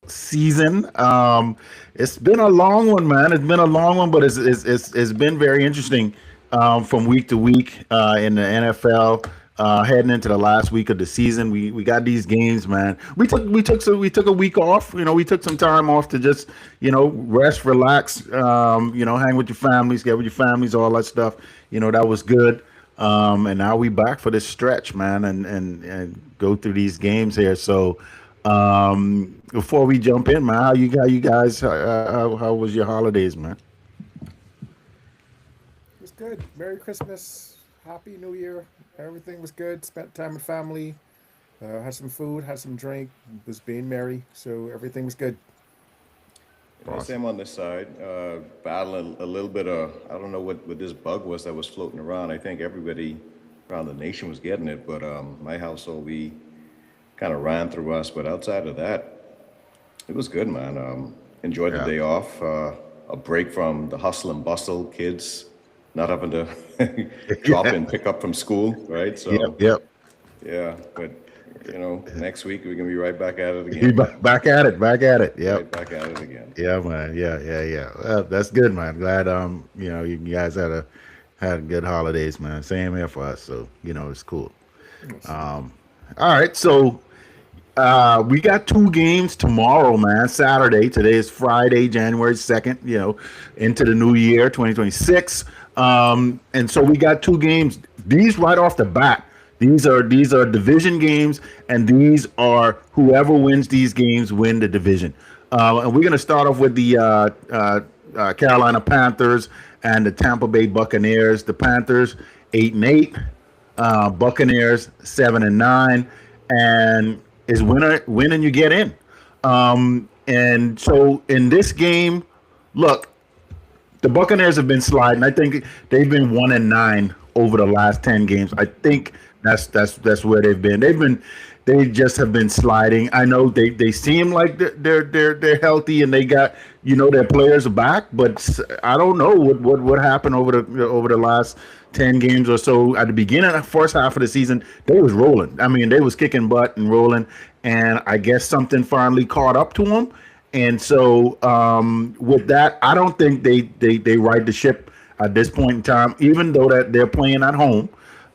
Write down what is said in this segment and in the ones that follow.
season. It's been a long one, man. It's been a long one, but it's been very interesting from week to week in the NFL. Heading into the last week of the season, we got these games, man. We took a week off. You know, we took some time off to just rest, relax. Hang with your families, get with your families, all that stuff. That was good. And now we back for this stretch, man, and go through these games here. So before we jump in, man, how you guys? How was your holidays, man? It was good. Merry Christmas. Happy New Year. Everything was good. Spent time with family. Had some food, had some drink, was being merry. So everything was good. Same Awesome. on this side. Battling a little bit of, I don't know what this bug was that was floating around. I think everybody around the nation was getting it, but my household, we kind of ran through us. But outside of that, it was good, man. Enjoyed the Yeah. day off, a break from the hustle and bustle, kids not having to drop and pick up from school, right? Yep. So, Yep. yeah, but next week we're gonna be right back at it You again, back, man. back at it. Back at it. Yep. Right back at it again. Yeah, man. Yeah, yeah, yeah. That's good, man. Glad you guys had good holidays, man. Same here for us. So it's cool. Yes. All right, so we got two games tomorrow, man. Saturday. Today is Friday, January 2nd, into the new year, 2026. And so we got two games. These right off the bat. These are division games, and these are whoever wins these games win the division. And we're gonna start off with the Carolina Panthers and the Tampa Bay Buccaneers. The Panthers 8-8, Buccaneers 7-9, and is winning you get in. And so in this game, look, the Buccaneers have been sliding. I think they've been 1-9 over the last 10 games. I think that's where they've been. They just have been sliding. I know they seem like they're healthy and they got their players are back, but I don't know what happened over the last 10 games or so. At the beginning of the first half of the season, they was rolling. I mean, they was kicking butt and rolling, and I guess something finally caught up to them. And so with that, I don't think they right the ship at this point in time, even though that they're playing at home.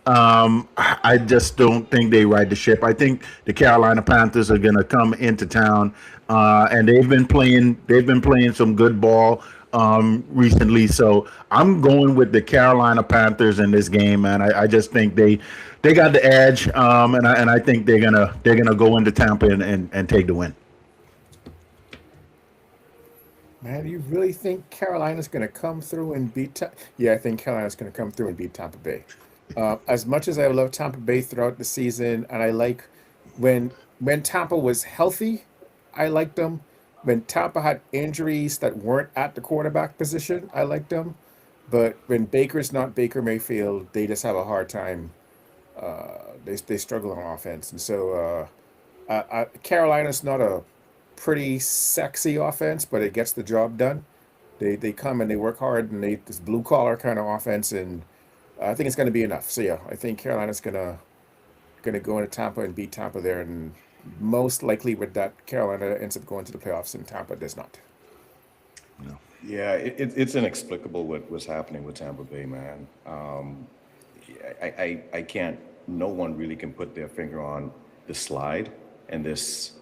I just don't think they ride the ship. I think the Carolina Panthers are going to come into town, and they've been playing some good ball recently. So I'm going with the Carolina Panthers in this game, man. I just think they got the edge, and I think they're gonna go into Tampa and take the win. Man, you really think Carolina's going to come through and beat? Yeah, I think Carolina's going to come through and beat Tampa Bay. As much as I love Tampa Bay throughout the season, and I like when Tampa was healthy, I liked them. When Tampa had injuries that weren't at the quarterback position, I liked them. But when Baker's not Baker Mayfield, they just have a hard time. They struggle on offense, and so Carolina's not a pretty sexy offense, but it gets the job done. They come and they work hard, and they this blue collar kind of offense, and I think it's going to be enough. So yeah, I think Carolina's gonna go into Tampa and beat Tampa there, and most likely with that, Carolina ends up going to the playoffs, and Tampa does not. No. Yeah, it's inexplicable what was happening with Tampa Bay, man. I can't. No one really can put their finger on the slide and this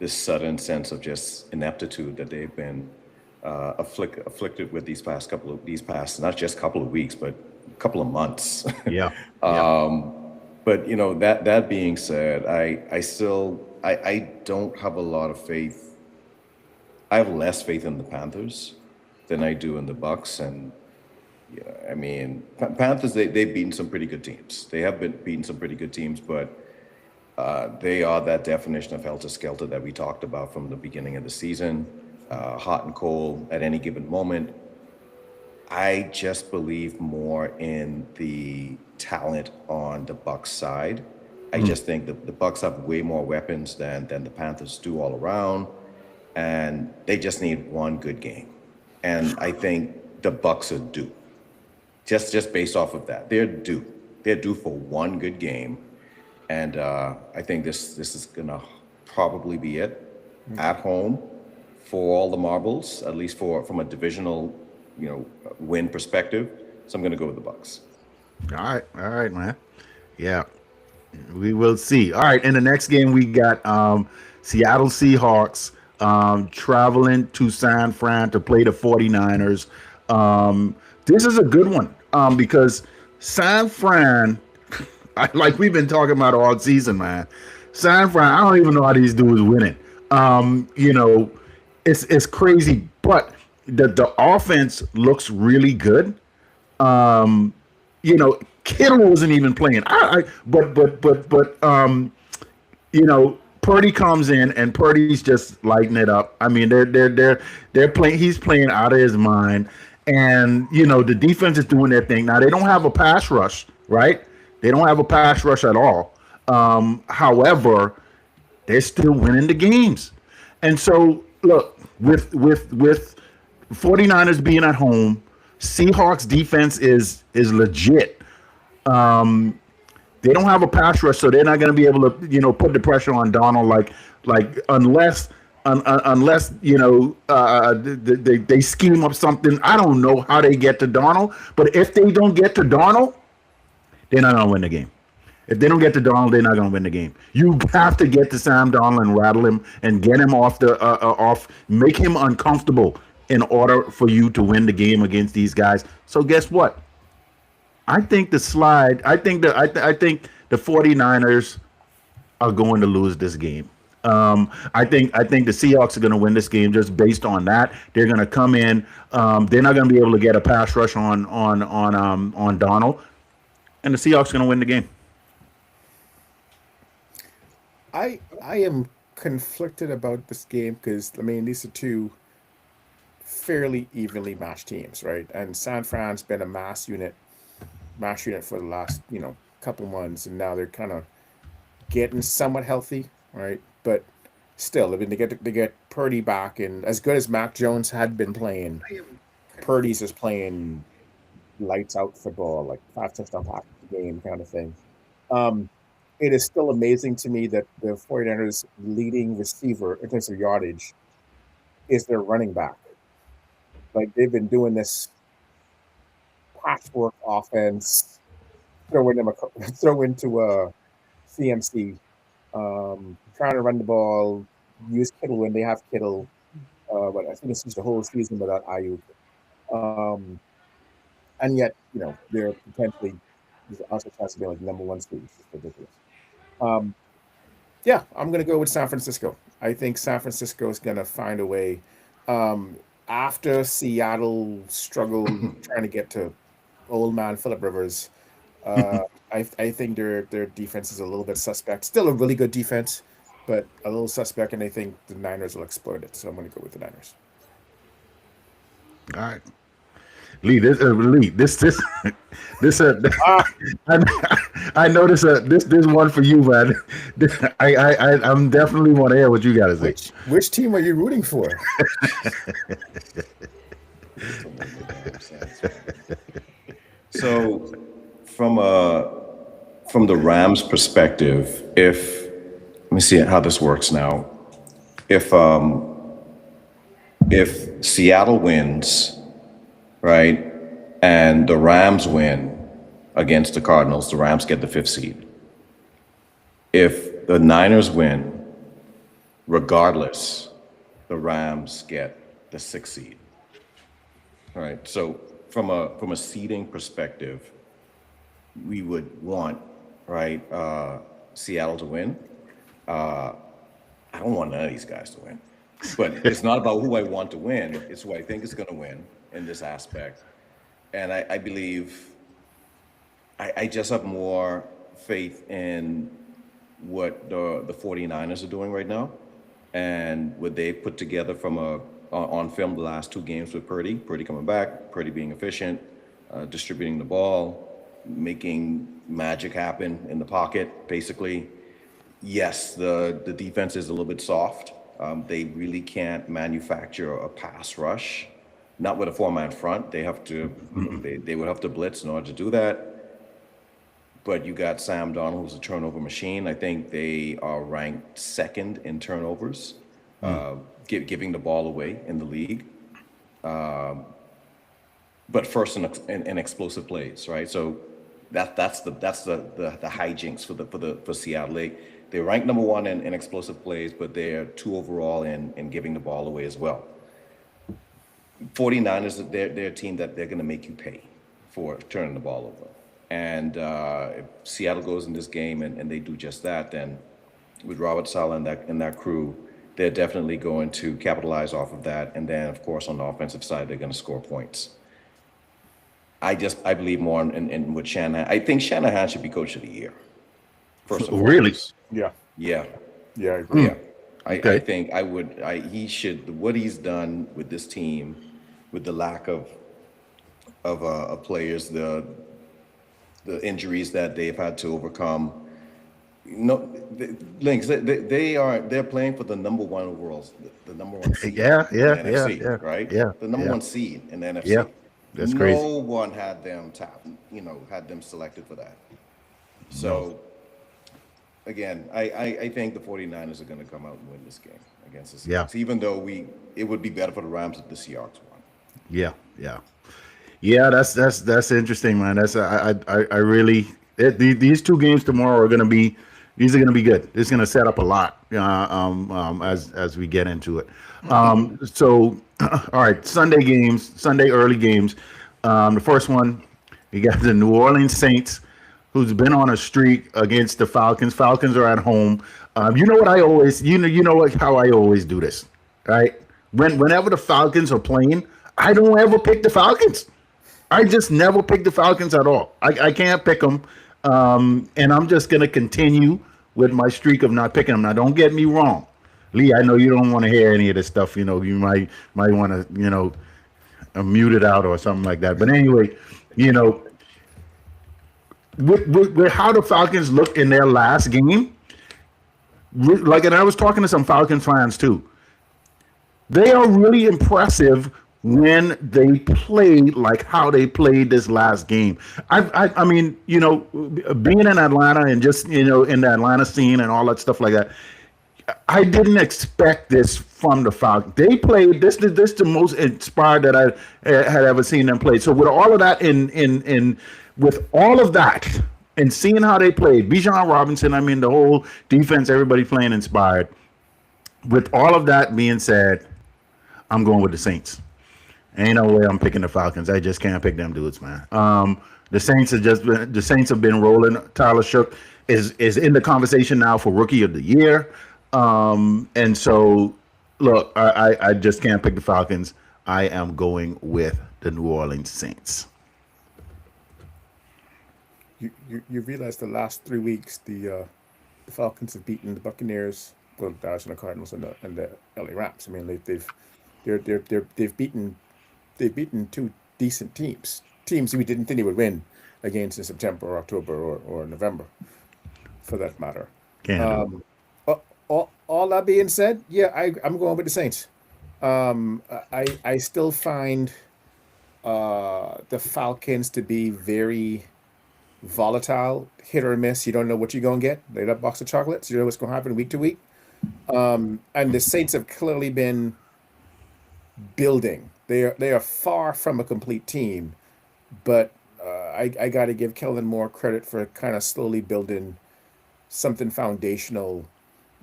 sudden sense of just ineptitude that they've been afflicted with these past not just couple of weeks, but couple of months. Yeah. Yeah. But that being said, I still I don't have a lot of faith. I have less faith in the Panthers than I do in the Bucks. And yeah, I mean, Panthers, they've beaten some pretty good teams. They have been beaten some pretty good teams, but they are that definition of helter skelter that we talked about from the beginning of the season, hot and cold at any given moment. I just believe more in the talent on the Bucks side. I just think that the Bucks have way more weapons than the Panthers do all around, and they just need one good game. And I think the Bucks are due. Just based off of that, they're due. They're due for one good game, and I think this is gonna probably be it. at home for all the marbles, at least from a divisional, win perspective. So I'm going to go with the Bucks. All right, man. Yeah, we will see. All right, in the next game we got Seattle Seahawks traveling to San Fran to play the 49ers. This is a good one because San Fran, like we've been talking about all season, man. San Fran, I don't even know how these dudes winning. It's crazy, but the offense looks really good. Um, Kittle wasn't even playing. Purdy comes in and Purdy's just lighting it up. I mean, they're playing. He's playing out of his mind, and the defense is doing their thing. Now they don't have a pass rush, right? They don't have a pass rush at all. However, they're still winning the games, and so look with 49ers being at home, Seahawks defense is legit. They don't have a pass rush, so they're not going to be able to, put the pressure on Donald unless they scheme up something. I don't know how they get to Donald, but if they don't get to Donald, they're not going to win the game. If they don't get to Donald, they're not going to win the game. You have to get to Sam Donald and rattle him and get him make him uncomfortable in order for you to win the game against these guys. So guess what? I think the 49ers are going to lose this game. I think the Seahawks are going to win this game just based on that. They're going to come in. They're not going to be able to get a pass rush on Donald, and the Seahawks are going to win the game. I am conflicted about this game because these are two fairly evenly matched teams, right? And San Fran's been a mass unit for the last couple months, and now they're kind of getting somewhat healthy, right? But still, they get Purdy back, and as good as Mac Jones had been playing, Purdy's just playing lights out football, like 5 touchdown passes a game kind of thing. It is still amazing to me that the 49ers leading receiver in terms of yardage is their running back. Like, they've been doing this patchwork offense, throw into CMC, trying to run the ball, use Kittle when they have Kittle. But I think this is the whole season without Ayuk. And yet, they're potentially also chance to be like number one seed. It's just ridiculous. Yeah, I'm going to go with San Francisco. I think San Francisco is going to find a way. After Seattle struggled trying to get to old man Phillip Rivers, I think their defense is a little bit suspect. Still a really good defense, but a little suspect, and I think the Niners will exploit it. So I'm going to go with the Niners. All right. Lee, this I know this one for you, man. I'm definitely want to hear what you got to say. Which team are you rooting for? So, from the Rams' perspective, let me see how this works now. If Seattle wins, right, and the Rams win against the Cardinals, the Rams get the 5th seed. If the Niners win, regardless, the Rams get the 6th seed. All right. So from a seeding perspective, we would want, right, Seattle to win. I don't want none of these guys to win, but it's not about who I want to win. It's who I think is going to win in this aspect. And I believe I just have more faith in what the 49ers are doing right now and what they put together from on film the last 2 games with Purdy coming back, Purdy being efficient, distributing the ball, making magic happen in the pocket, basically. Yes, the defense is a little bit soft. They really can't manufacture a pass rush. Not with a 4-man front. They have to. They would have to blitz in order to do that. But you got Sam Darnold, who's a turnover machine. I think they are ranked 2nd in turnovers giving the ball away in the league. But first in explosive plays, right? So that's the hijinks for Seattle. They're ranked number one in explosive plays, but they're 2 overall in giving the ball away as well. 49ers, they're a team that they're going to make you pay for turning the ball over. And if Seattle goes in this game and they do just that, then with Robert Saleh and that crew, they're definitely going to capitalize off of that. And then, of course, on the offensive side, they're going to score points. I believe more in with Shanahan. I think Shanahan should be coach of the year. First of all, Really? Yeah. Yeah. Yeah, I agree. Yeah. I Okay. think he should, what he's done with this team, with the lack of players, the injuries that they've had to overcome. Lynx, they're playing for the number one overall, the number one seed Yeah, in yeah, the NFC, yeah, right? yeah, The number yeah. one seed in the NFC. Yeah, that's crazy. No one had them had them selected for that. So, again, I think the 49ers are going to come out and win this game against the Seahawks, even though it would be better for the Rams if the Seahawks won. Yeah. That's interesting, man. I really these 2 games tomorrow are gonna be good. It's gonna set up a lot as we get into it. So all right, Sunday early games. The first one, you got the New Orleans Saints, who's been on a streak against the Falcons. Falcons are at home. You know what I always how I always do this, right? Whenever the Falcons are playing, I don't ever pick the Falcons. I just never pick the Falcons at all. I can't pick them, and I'm just gonna continue with my streak of not picking them. Now, don't get me wrong, Lee. I know you don't want to hear any of this stuff. You might want to mute it out or something like that. But anyway, with how the Falcons looked in their last game, and I was talking to some Falcons fans too. They are really impressive when they play like how they played this last game. I mean, being in Atlanta and just, in the Atlanta scene and all that stuff like that, I didn't expect this from the Falcons. They played this the most inspired that I had ever seen them play. So with all of that with all of that and seeing how they played, Bijan Robinson, I mean, the whole defense, everybody playing inspired. With all of that being said, I'm going with the Saints. Ain't no way I'm picking the Falcons. I just can't pick them dudes, man. The Saints have been rolling. Tyler Shook is in the conversation now for Rookie of the Year. And so, look, I just can't pick the Falcons. I am going with the New Orleans Saints. You realize the last 3 weeks the Falcons have beaten the Buccaneers, well, the Arizona Cardinals and the LA Rams. I mean, they've beaten 2 decent teams we didn't think they would win against in September or October or November, for that matter. All that being said, yeah, I'm going with the Saints. I still find the Falcons to be very volatile, hit or miss. You don't know what you're going to get. They're that box of chocolates. You know what's going to happen week to week. And the Saints have clearly been building. They are far from a complete team, but I got to give Kellen Moore credit for kind of slowly building something foundational.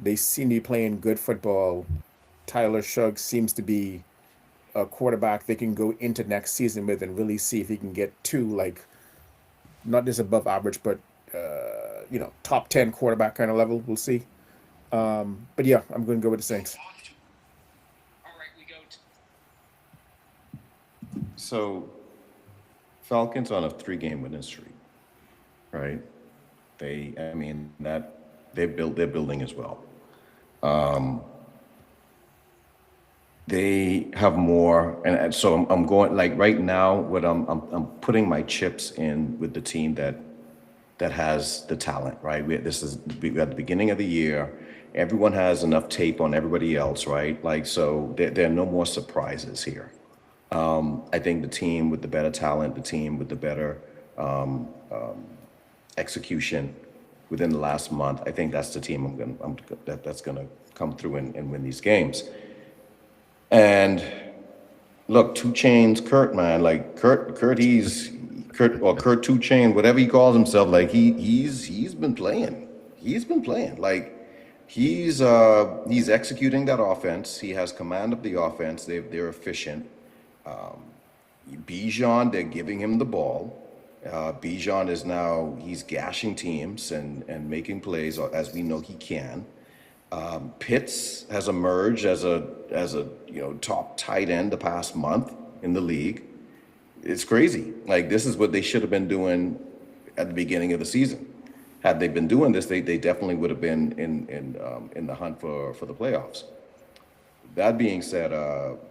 They seem to be playing good football. Tyler Shough seems to be a quarterback they can go into next season with and really see if he can get to, not just above average, but top 10 quarterback kind of level. We'll see. But yeah, I'm going to go with the Saints. So, Falcons on a 3-game winning streak, right? They're building as well. They have more, and so I'm going right now. What I'm putting my chips in with the team that has the talent, right? We at the beginning of the year. Everyone has enough tape on everybody else, right? So there are no more surprises here. I think the team with the better talent, the team with the better execution within the last month. I think that's the team that's gonna come through and win these games. And look, Two Chainz, Kurt, man, like Kurt, Kurt Two Chain, whatever he calls himself, like he's been playing. He's been playing. Like he's executing that offense. He has command of the offense. They're efficient. Bijan, they're giving him the ball. Bijan is now, he's gashing teams and making plays as we know he can. Pitts has emerged as a top tight end the past month in the league. It's crazy. Like this is what they should have been doing at the beginning of the season. Had they been doing this, they definitely would have been in the hunt for the playoffs. That being said,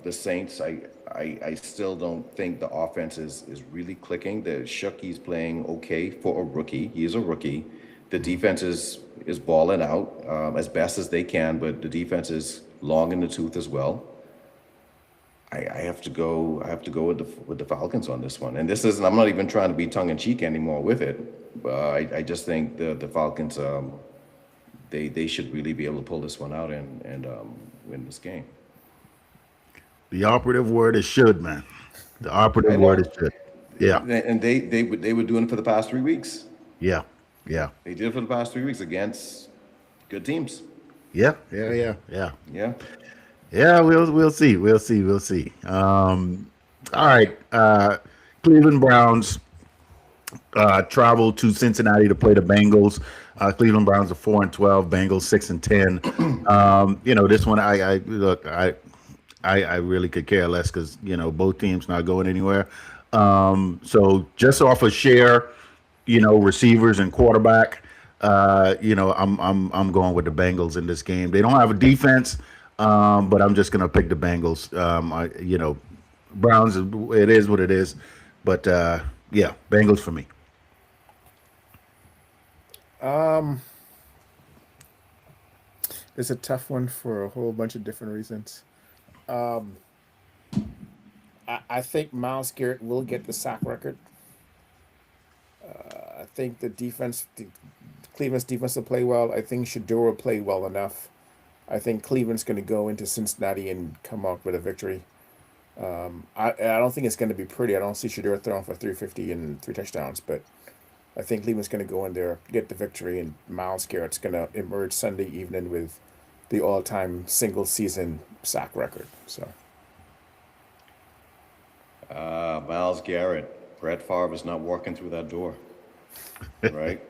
the Saints, I still don't think the offense is really clicking. The Shookie's playing okay for a rookie. He is a rookie. The defense is balling out as best as they can, but the defense is long in the tooth as well. I have to go with the Falcons on this one. And this isn't, I'm not even trying to be tongue in cheek anymore with it. I just think the Falcons they should really be able to pull this one out and win this game. The operative word is should, man. The operative word is should. Yeah. And they were doing it for the past 3 weeks. Yeah. They did it for the past 3 weeks against good teams. Yeah. Yeah. Yeah, we'll see. All right. Cleveland Browns travel to Cincinnati to play the Bengals. Cleveland Browns are 4-12, Bengals 6-10. This one I really could care less because both teams not going anywhere. So just off of share, receivers and quarterback, I'm going with the Bengals in this game. They don't have a defense, but I'm just gonna pick the Bengals. Browns, it is what it is, but yeah, Bengals for me. It's a tough one for a whole bunch of different reasons. I think Myles Garrett will get the sack record. I think Cleveland's defense will play well. I think Shedeur will play well enough. I think Cleveland's going to go into Cincinnati and come out with a victory. I don't think it's going to be pretty. I don't see Shedeur throwing for 350 and 3 touchdowns, but I think Cleveland's going to go in there, get the victory, and Myles Garrett's going to emerge Sunday evening with the all-time single-season sack record. So, Myles Garrett, Brett Favre is not walking through that door, right?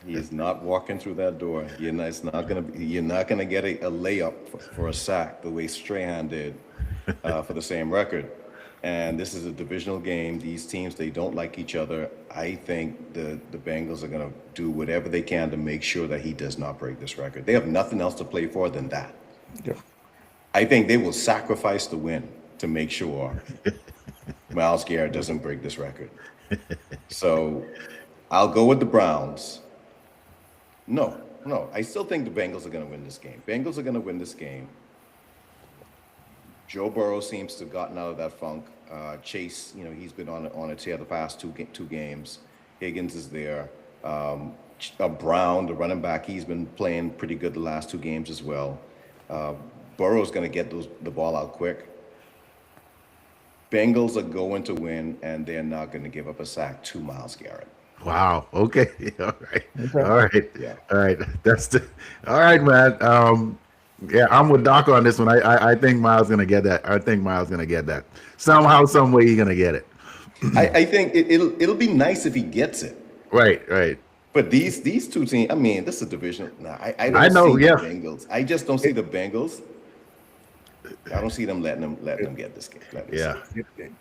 He is not walking through that door. You're not gonna get a layup for a sack the way Strahan did for the same record. And this is a divisional game. These teams, they don't like each other. I think the Bengals are going to do whatever they can to make sure that he does not break this record. They have nothing else to play for than that. yeah. I think they will sacrifice the win to make sure Myles Garrett doesn't break this record. So I'll go with the Browns. No. I still think the Bengals are going to win this game. Bengals are going to win this game. Joe Burrow seems to have gotten out of that funk. Chase, he's been on a tear the past two games. Higgins is there. Brown, the running back, he's been playing pretty good the last 2 games as well. Burrow's going to get the ball out quick. Bengals are going to win, and they're not going to give up a sack to Myles Garrett. Wow. Okay. All right. Okay. All right. Yeah. All right. All right, man. Yeah, I'm with Doc on this one. I think Myles gonna get that. I think Myles gonna get that. Somehow, some way, he's gonna get it. I think it'll be nice if he gets it. Right. But these 2 teams, I mean, this is a division. Nah, I don't I know, see yeah. the Bengals. I just don't see the Bengals. I don't see them letting them get this game. Yeah.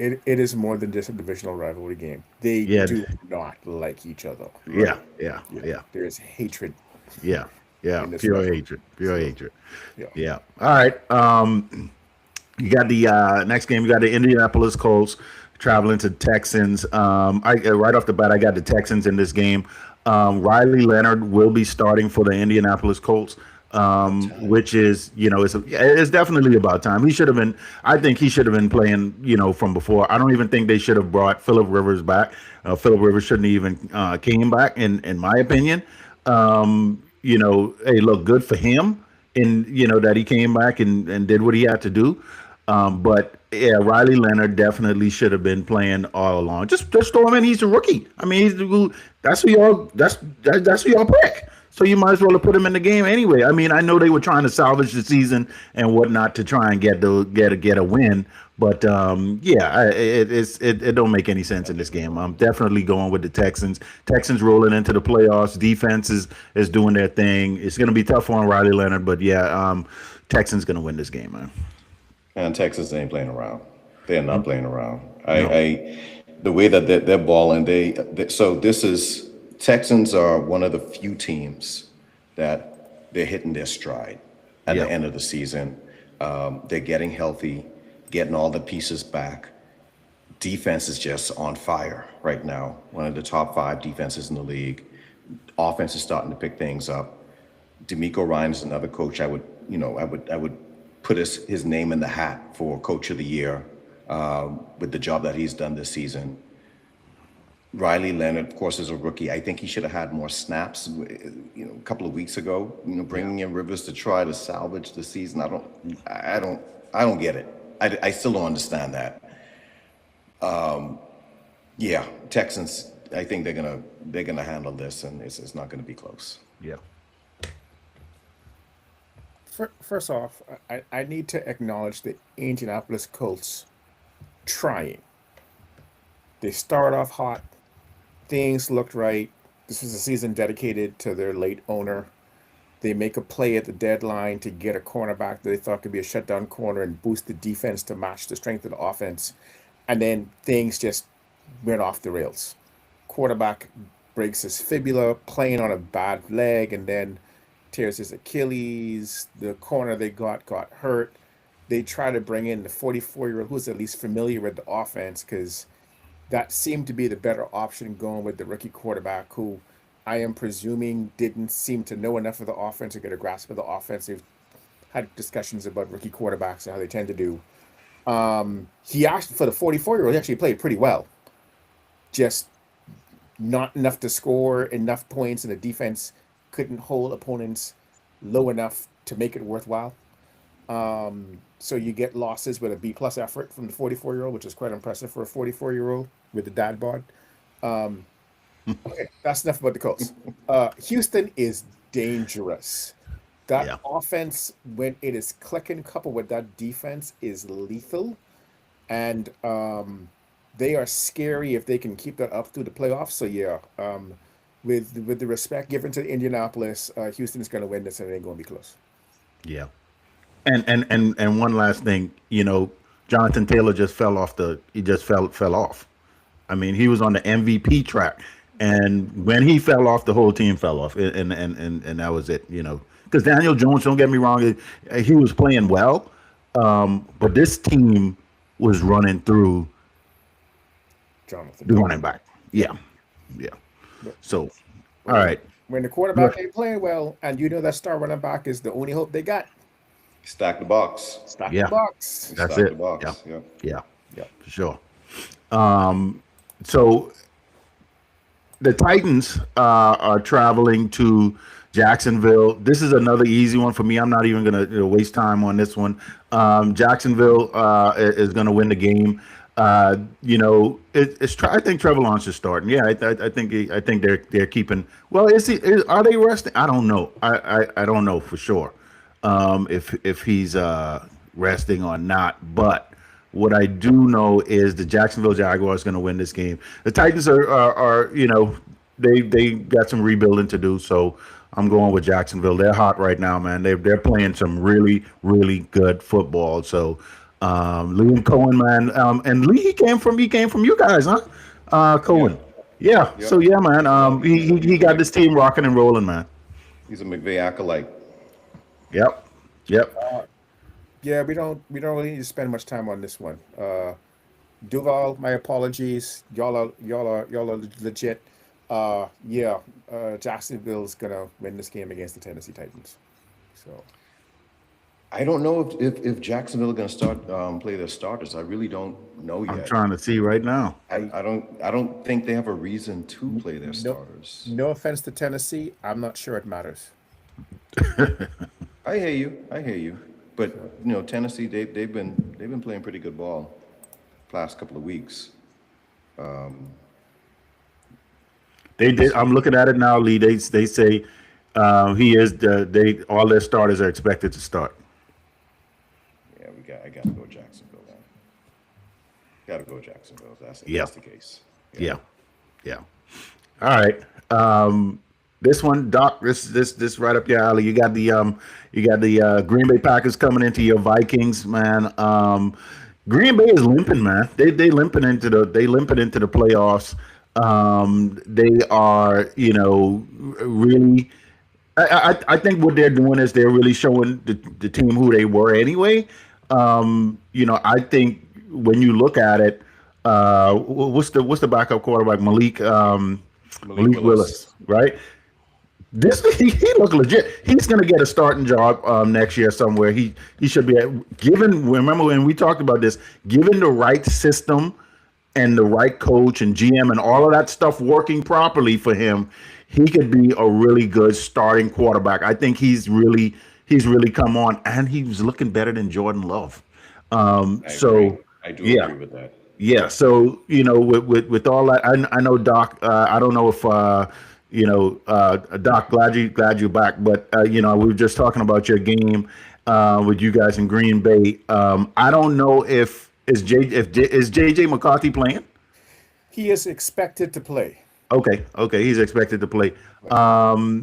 It is more than just a divisional rivalry game. They do not like each other. Yeah. There is hatred. Yeah. In this Pure rivalry. hatred. Yeah. All right. You got the next game. You got the Indianapolis Colts traveling to Texans. Right off the bat, I got the Texans in this game. Riley Leonard will be starting for the Indianapolis Colts, which is, it's definitely about time. I think he should have been playing, from before. I don't even think they should have brought Phillip Rivers back. Phillip Rivers shouldn't even came back, in my opinion. Hey, look, good for him, and that he came back and did what he had to do. But yeah, Riley Leonard definitely should have been playing all along. Just throw him in. He's a rookie. I mean, that's who y'all that's who y'all pick. So you might as well have put him in the game anyway. I mean, I know they were trying to salvage the season and whatnot to try and get a win, but yeah, it don't make any sense in this game. I'm definitely going with the Texans. Texans rolling into the playoffs. Defense is doing their thing. It's going to be tough on Riley Leonard, but yeah, Texans going to win this game, man. And Texas ain't playing around. They're not playing around. No. The way that they're balling, so this is Texans are one of the few teams that they're hitting their stride at Yeah. the end of the season. They're getting healthy, getting all the pieces back. Defense is just on fire right now. One of the top 5 defenses in the league. Offense is starting to pick things up. D'Amico Ryan is another coach I would put his name in the hat for Coach of the Year with the job that he's done this season. Riley Leonard, of course, is a rookie. I think he should have had more snaps, a couple of weeks ago. Bringing in Rivers to try to salvage the season. I don't get it. I still don't understand that. Yeah, Texans. I think they're gonna handle this, and it's not gonna be close. Yeah. First off, I need to acknowledge the Indianapolis Colts trying. They start off hot. Things looked right. This was a season dedicated to their late owner. They make a play at the deadline to get a cornerback that they thought could be a shutdown corner and boost the defense to match the strength of the offense. And then things just went off the rails. Quarterback breaks his fibula playing on a bad leg and then tears his Achilles. The corner they got hurt. They try to bring in the 44-year-old who's at least familiar with the offense because that seemed to be the better option going with the rookie quarterback who I am presuming didn't seem to know enough of the offense or get a grasp of the offense. They've had discussions about rookie quarterbacks and how they tend to do. He actually, for the 44-year-old, he actually played pretty well. Just not enough to score enough points, and the defense couldn't hold opponents low enough to make it worthwhile. So you get losses with a B+ effort from the 44-year-old, which is quite impressive for a 44-year-old with the dad bod. Okay, that's enough about the Colts. Houston is dangerous. That Yeah. offense, when it is clicking, coupled with that defense, is lethal. And they are scary if they can keep that up through the playoffs. So yeah, with the respect given to Indianapolis, Houston is going to win this, and it ain't going to be close. Yeah. And one last thing, Jonathan Taylor just fell off fell off. I mean, he was on the MVP track, and when he fell off, the whole team fell off, and that was it. Because Daniel Jones, don't get me wrong, he was playing well, but this team was running through Jonathan. the running back. Yeah. So, all right. When the quarterback ain't playing well, and that star running back is the only hope they got, Stack the box. stack Yeah. the box. That's Stack it. the box. Yeah. Yeah, Yeah. for sure. So the Titans are traveling to Jacksonville. This is another easy one for me. I'm not even going to waste time on this one. Jacksonville is going to win the game. I think Trevor Lawrence is starting. Yeah, I think they're keeping. Well, are they resting? I don't know. I don't know for sure if he's resting or not. But what I do know is the Jacksonville Jaguars are going to win this game. The Titans are they got some rebuilding to do. So I'm going with Jacksonville. They're hot right now, man. They're playing some really, really good football. So Liam Cohen, man, and Lee he came from you guys, huh? Cohen. Yeah. Yep. So yeah, man. He got this team rocking and rolling, man. He's a McVay acolyte. Yep. Yeah, we don't really need to spend much time on this one. Duval, my apologies. Y'all are legit. Jacksonville's gonna win this game against the Tennessee Titans. So I don't know if Jacksonville are going to start play their starters. I really don't know I'm yet. trying to see right now. I don't think they have a reason to play their No, starters. no offense to Tennessee, I'm not sure it matters. I hear you. I hear you. But So, you know, Tennessee, they've been playing pretty good ball past couple of weeks. They did. I'm So looking at it now, Lee. They say he is all their starters are expected to start. yeah, I gotta go Jacksonville then. Gotta go Jacksonville. If Yeah, that's the case. Yeah. yeah, yeah. All right. This one, Doc. This right up your alley. You got the Green Bay Packers coming into your Vikings, man. Green Bay is limping, man. They limping into the playoffs. They are, really. I think what they're doing is they're really showing the team who they were anyway. I think when you look at it, what's the backup quarterback, Malik Malik Willis. Willis, right? This he look legit. He's gonna get a starting job next year somewhere. He should be given. Remember when we talked about this? Given the right system and the right coach and GM and all of that stuff working properly for him, he could be a really good starting quarterback. I think he's really come on, and he's looking better than Jordan Love. I agree. So I do yeah, agree with that. yeah. So with all that, I know Doc. I don't know if Doc. Glad you're back. But we were just talking about your game with you guys in Green Bay. I don't know if is JJ McCarthy playing. he is expected to play. Okay, he's expected to play. Right.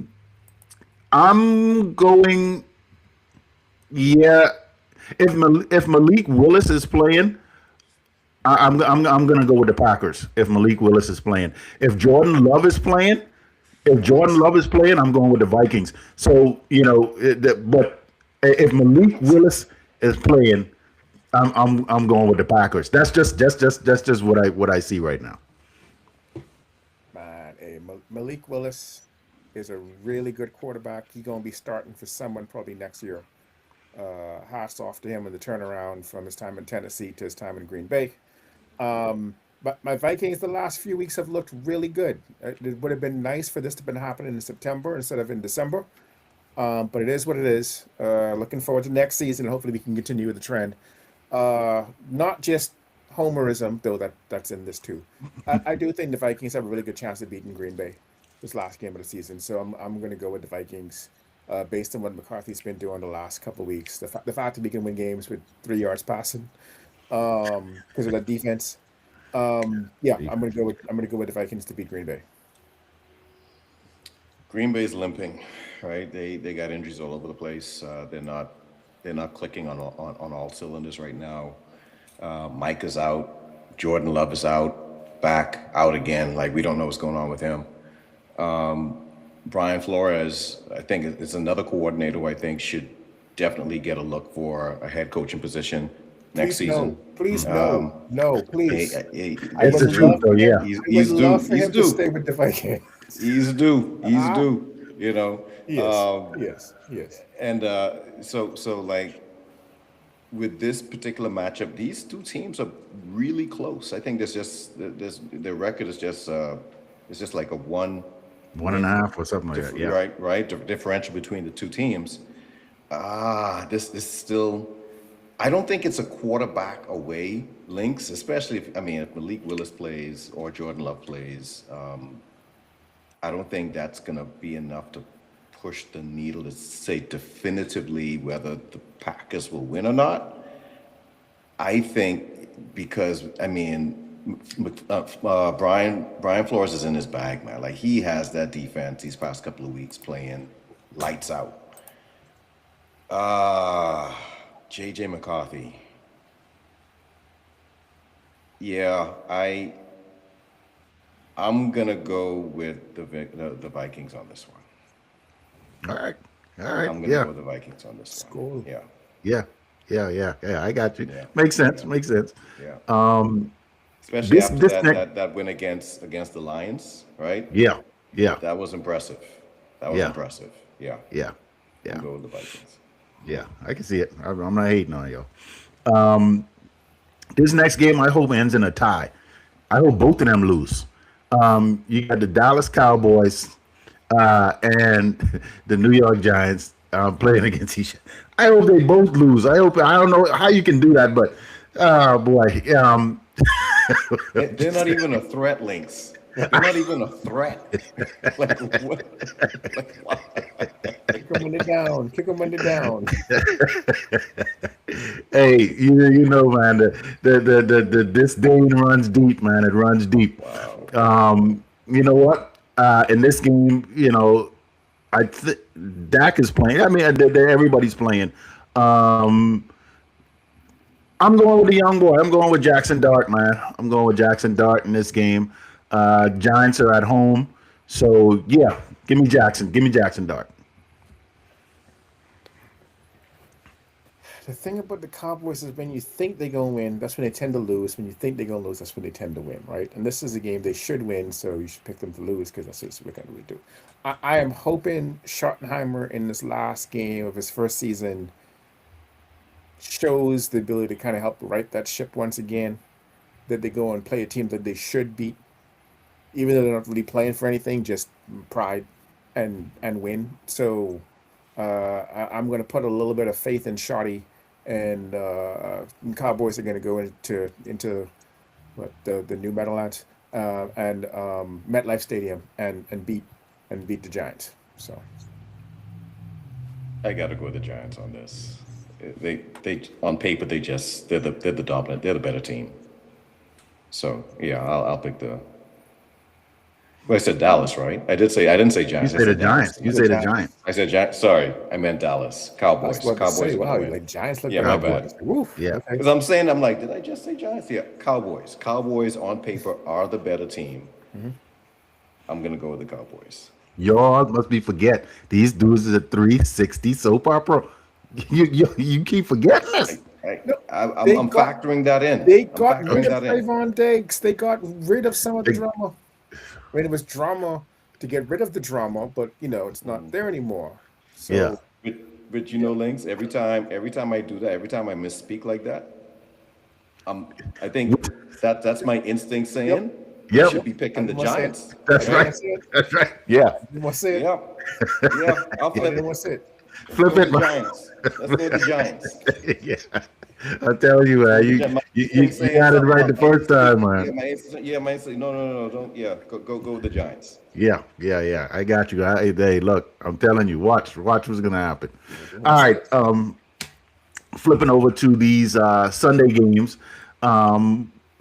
I'm going. Yeah, if Malik Willis is playing, I'm gonna go with the Packers. If Malik Willis is playing, if Jordan Love is playing, I'm going with the Vikings. So but if Malik Willis is playing, I'm going with the Packers. That's just what I see right now. Man, Malik Willis is a really good quarterback. He's going to be starting for someone probably next year. Hats off to him in the turnaround from his time in Tennessee to his time in Green Bay. But my Vikings the last few weeks have looked really good. It would have been nice for this to have been happening in September instead of in December. But it is what it is. Looking forward to next season, and hopefully we can continue with the trend. Not just homerism, though that's in this too. I do think the Vikings have a really good chance of beating Green Bay this last game of the season. So I'm going to go with the Vikings based on what McCarthy's been doing the last couple of weeks. The fact that we can win games with 3 yards passing because of that defense. Yeah, I'm going to go with the Vikings to beat Green Bay. Green Bay's limping, right? They got injuries all over the place. They're not clicking on all cylinders right now. Mike is out. Jordan Love is out. Back out again. Like we don't know what's going on with him. Brian Flores, I think, is another coordinator who I think should definitely get a look for a head coaching position next season. Please no, please. It's the truth, though. Yeah, He's due. Love for He's him to due. stay with the Vikings. He's due. He's due. You know. Yes. And so like with this particular matchup, these two teams are really close. I think their record is just it's just like a one and a half or something like that. Yeah, right. Differential between the two teams. This is still. I don't think it's a quarterback away, Lynx, especially if Malik Willis plays or Jordan Love plays. I don't think that's going to be enough to push the needle to say definitively whether the Packers will win or not. I think because, Brian Flores is in his bag, man. Like he has that defense these past couple of weeks playing lights out. JJ McCarthy. Yeah, I'm gonna go with the Vikings on this one. All right. I'm gonna go with the Vikings on this one. Cool. Yeah. Yeah. I got you. Yeah. Makes sense. Yeah. Especially after that win against the Lions, right? Yeah. That was impressive. Impressive. Yeah. I'll go with the Vikings. Yeah, I can see it. I'm not hating on you. This next game, I hope ends in a tie. I hope both of them lose. You got the Dallas Cowboys and the New York Giants playing against each other. I hope they both lose. I don't know how you can do that, but boy, They're not even a threat, Lynx. They're not even a threat. Like, what? Like, what? Kick them when they're down. Kick them when they're down. hey, you know, man, the disdain runs deep, man. It runs deep. You know what? In this game, you know, Dak is playing. I mean, everybody's playing. I'm going with the young boy. I'm going with Jackson Dart, man. I'm going with Jackson Dart in this game. Giants are at home, so yeah, give me Jackson. Give me Jackson Dart. The thing about the Cowboys is when you think they're going to win, that's when they tend to lose. When you think they're going to lose, that's when they tend to win, right? And this is a game they should win, so you should pick them to lose because that's what we're going to do. I am hoping Schottenheimer in this last game of his first season shows the ability to kind of help right that ship once again, that they go and play a team that they should beat, even though they're not really playing for anything, just pride and win. So I'm going to put a little bit of faith in Shotty, and Cowboys are going to go into what the new Meadowlands and MetLife Stadium and beat the Giants. So I gotta go with the Giants on this. They on paper they're the dominant. They're the better team. So yeah, I'll pick the. Well, I said Dallas, right? I didn't say Giants. You say the Giants. You say the Giants. I said Giants. Sorry, I meant Dallas. Cowboys. that's what I Cowboys. say. Gonna Wow, win. like Giants look Yeah, my Cowboys. bad. Woof. Yeah. Okay. Because I'm saying, I'm like, did I just say Giants? Yeah, Cowboys. Cowboys on paper are the better team. I'm gonna go with the Cowboys. Y'all must be forget these dudes is a 360 soap opera. You keep forgetting this. I'm factoring that in. They I'm got factoring rid of that in. Trayvon Diggs. They got rid of some of the drama. I mean, it was drama to get rid of the drama, but it's not there anymore. So Yeah. But you know, Lynx, every time I do that, every time I misspeak like that, I think that's my instinct saying Yep. I should be picking the Giants. That's right. That's right. Yeah. You want to say it? Yeah. I'll flip You it. want to say it? Flip Go it, with the man. Giants. Let's go with the Giants. Yeah. I tell you, man, you got it right the first time, man. My instinct. No. Don't. Yeah. Go with the Giants. Yeah. I got you. Hey, look, I'm telling you, watch what's gonna happen. All right. Flipping over to these Sunday games.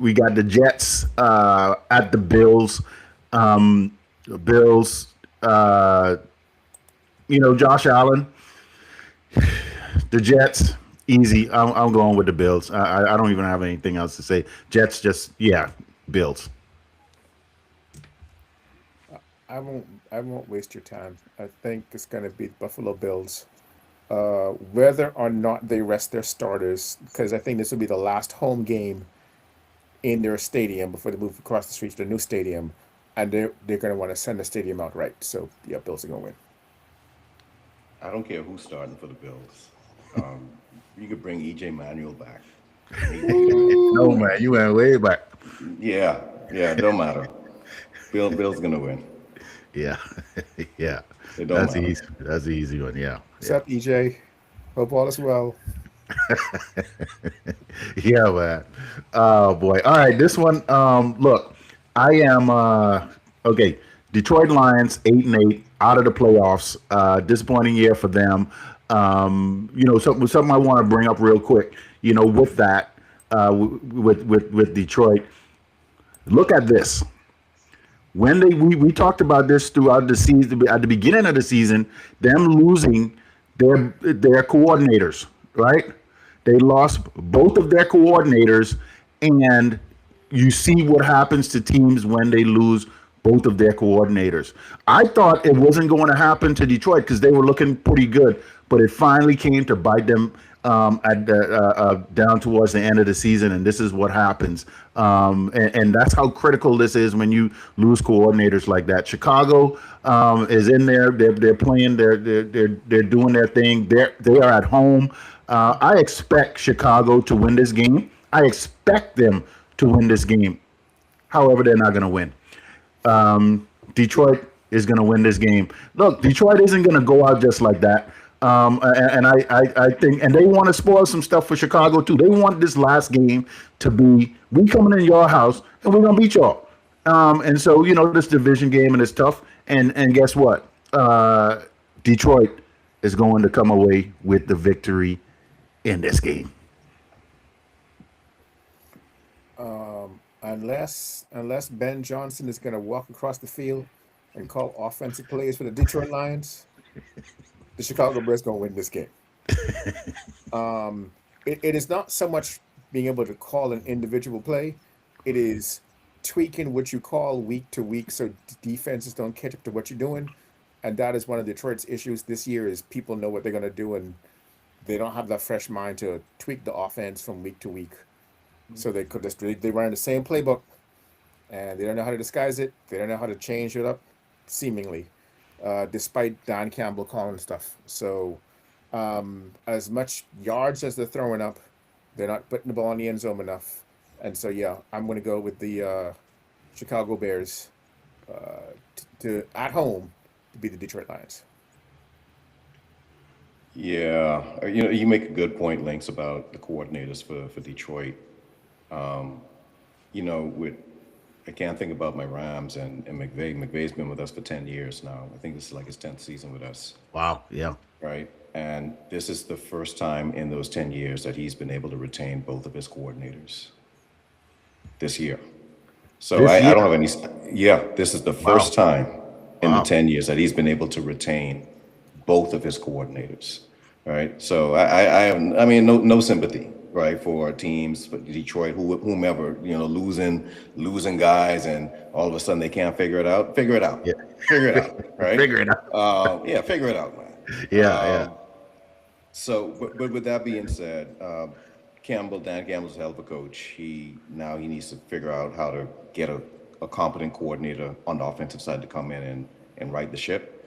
We got the Jets at the Bills. The Bills, Josh Allen, the Jets, easy. I'm going with the Bills. I don't even have anything else to say. Jets, Bills. I won't waste your time. I think it's going to be Buffalo Bills. Whether or not they rest their starters, because I think this will be the last home game in their stadium before they move across the street to the new stadium, and they're going to want to send the stadium out right. So yeah, Bills are going to win. I don't care who's starting for the Bills. You could bring EJ Manuel back. No, man, you went way back. Yeah, don't matter. Bill's gonna win. Yeah. Yeah. It don't That's matter. easy. That's the easy one. Yeah. What's up, EJ? Hope all is well. Yeah, man. Oh boy. All right, this one. Look, I am okay. Detroit Lions 8-8 out of the playoffs. Disappointing year for them. Something I want to bring up real quick. With that, with Detroit, look at this. When we talked about this throughout the season, at the beginning of the season, them losing their coordinators, right? They lost both of their coordinators, and you see what happens to teams when they lose both of their coordinators. I thought it wasn't going to happen to Detroit because they were looking pretty good, but it finally came to bite them down towards the end of the season, and this is what happens. And that's how critical this is when you lose coordinators like that. Chicago is in there; they're playing, they're doing their thing. They are at home. I expect Chicago to win this game. I expect them to win this game. However, they're not going to win. Detroit is going to win this game. Look, Detroit isn't going to go out just like that. I think, and they want to spoil some stuff for Chicago too. They want this last game to be, we coming in your house and we're going to beat y'all. And so, this division game and it's tough. And guess what? Detroit is going to come away with the victory in this game. Unless Ben Johnson is going to walk across the field and call offensive plays for the Detroit Lions, the Chicago Bears going to win this game. It is not so much being able to call an individual play. It is tweaking what you call week to week so defenses don't catch up to what you're doing. And that is one of Detroit's issues this year is people know what they're going to do and they don't have that fresh mind to tweak the offense from week to week. So they could just they run the same playbook and they don't know how to disguise it. They don't know how to change it up, seemingly, despite Dan Campbell calling stuff. So as much yards as they're throwing up, they're not putting the ball in the end zone enough. And so, yeah, I'm going to go with the Chicago Bears to at home to beat the Detroit Lions. Yeah, you make a good point, Lynx, about the coordinators for Detroit. I can't think about my Rams and McVay. McVay's been with us for 10 years now. I think this is like his 10th season with us. Wow. Yeah. Right. And this is the first time in those 10 years that he's been able to retain both of his coordinators this year. So I don't have any. Yeah, this is the first time in the 10 years that he's been able to retain both of his coordinators. Right. So I no sympathy. Right, for teams, for Detroit, whomever, losing guys, and all of a sudden they can't figure it out. Figure it out. Yeah. Figure it out. Right. Figure it out. Figure it out, man. Yeah. So, but with that being said, Dan Campbell's a hell of a coach. He needs to figure out how to get a competent coordinator on the offensive side to come in and right the ship.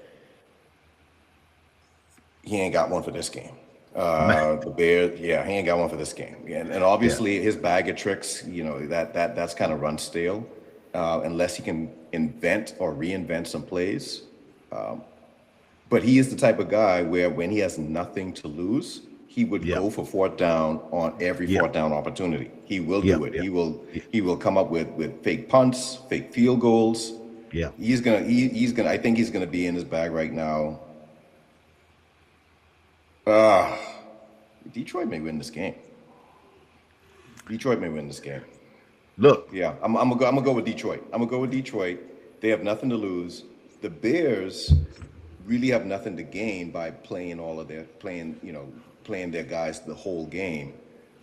He ain't got one for this game. The Bears, he ain't got one for this game. And obviously his bag of tricks, that's kind of run stale, unless he can invent or reinvent some plays. But he is the type of guy where when he has nothing to lose, he would go for fourth down on every fourth down opportunity. He will do it. He will come up with fake punts, fake field goals. Yeah. He's gonna I think he's gonna be in his bag right now. Detroit may win this game. Look. Yeah, I'm gonna go with Detroit. They have nothing to lose. The Bears really have nothing to gain by playing their guys the whole game.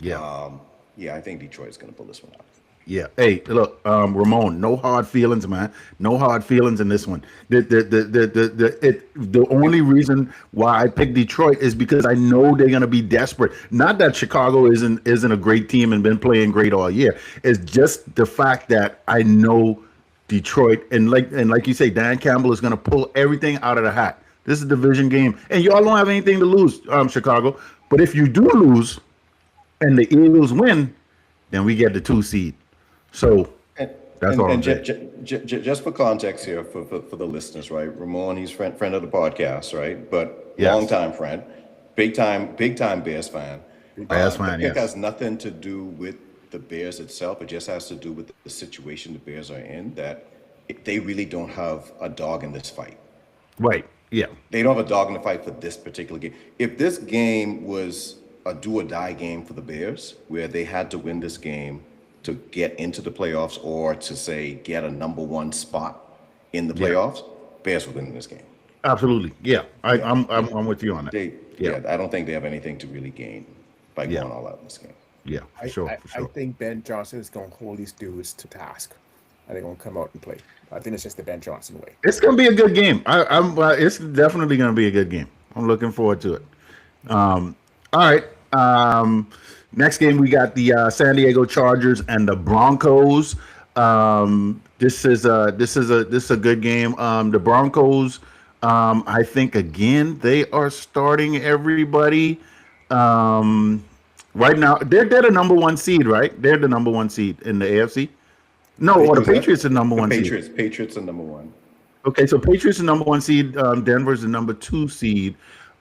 Yeah. I think Detroit's gonna pull this one out. Yeah. Hey, look, Ramon, no hard feelings, man. No hard feelings in this one. The only reason why I picked Detroit is because I know they're gonna be desperate. Not that Chicago isn't a great team and been playing great all year. It's just the fact that I know Detroit and like you say, Dan Campbell is gonna pull everything out of the hat. This is a division game, and y'all don't have anything to lose, Chicago. But if you do lose, and the Eagles win, then we get the 2 seed. So that's all I'm saying. Just for context here, for the listeners, right? Ramon, he's friend of the podcast, right? But Yes. longtime friend, big time Bears fan. Bears fan, It yes. has nothing to do with the Bears itself. It just has to do with the situation the Bears are in. That they really don't have a dog in this fight. Right. Yeah. They don't have a dog in the fight for this particular game. If this game was a do or die game for the Bears, where they had to win this game to get into the playoffs or to say get a number 1 spot in the playoffs, Bears would win this game. Absolutely. Yeah. I'm with you on that. I don't think they have anything to really gain by going all out in this game. Yeah, for sure. I think Ben Johnson is going to hold these dudes to task, and they're going to come out and play. I think it's just the Ben Johnson way. It's going to be a good game. It's definitely going to be a good game. I'm looking forward to it. All right. Next game, we got the San Diego Chargers and the Broncos. This is a good game. The Broncos, I think again they are starting everybody. Right now, they're the number one seed, right? They're the number one seed in the AFC. No, or the Who's that? Patriots are number The one seed. Patriots are number one. Okay, so Patriots are number one seed. Denver's the number two seed.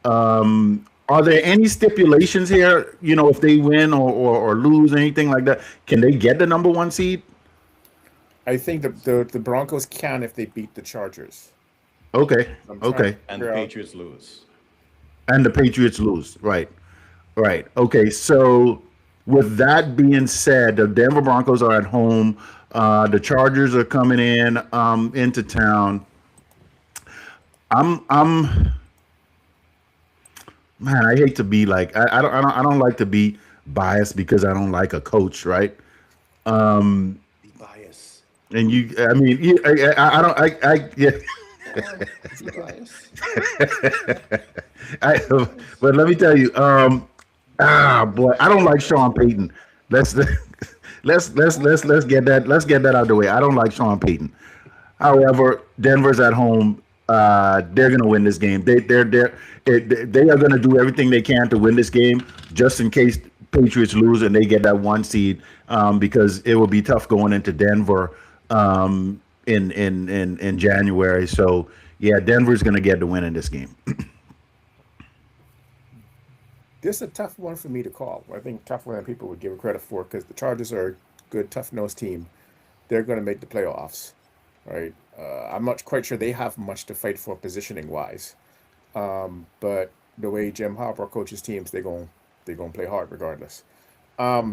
Are there any stipulations here? You know, if they win or lose, anything like that, can they get the number one seed? I think the Broncos can if they beat the Chargers. Okay, I'm trying okay. to And the figure out- Patriots lose. And the Patriots lose. Right. Right. Okay. So with that being said, the Denver Broncos are at home. The Chargers are coming in into town. I'm man, I hate to be like I don't like to be biased because I don't like a coach, right? Be biased. And I mean, I don't, yeah. Be biased. But let me tell you, boy, I don't like Sean Payton. Let's get that out of the way. I don't like Sean Payton. However, Denver's at home. They're gonna win this game. They are gonna do everything they can to win this game, just in case Patriots lose and they get that one seed. Because it will be tough going into Denver in January. So yeah, Denver's gonna get the win in this game. This is a tough one for me to call. I think tougher than people would give it credit for because the Chargers are a good, tough-nosed team. They're going to make the playoffs, right? I'm not quite sure they have much to fight for positioning-wise. But the way Jim Harbaugh coaches teams, they're going to play hard regardless. I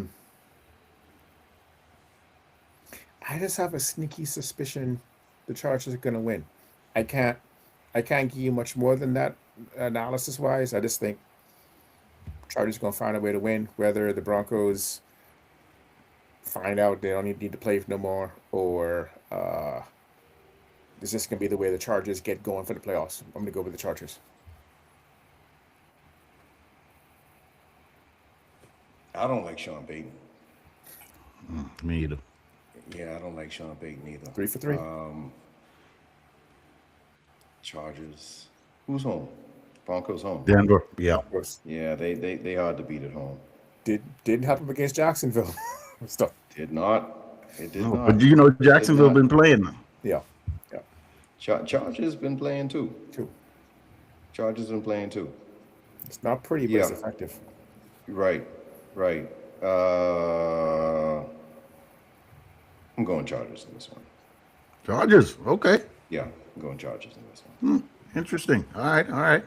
just have a sneaky suspicion the Chargers are going to win. I can't give you much more than that analysis-wise. I just think Chargers going to find a way to win, whether the Broncos find out they don't need to play no more, or is this going to be the way the Chargers get going for the playoffs? I'm going to go with the Chargers. I don't like Sean Payton. Me either. Yeah, I don't like Sean Payton either. 3 for 3. Chargers. Who's home? Broncos home. Denver. Yeah. Broncos. Yeah, they hard to beat at home. Didn't help them against Jacksonville. Stuff. Did not. It did No, not. but you know, Jacksonville not. been playing. Yeah. Chargers been playing too. Two. Chargers been playing too. It's not pretty, but it's Yeah. effective. Right. I'm going Chargers in this one. Chargers. Okay. Yeah, I'm going Chargers in this one. Interesting. All right.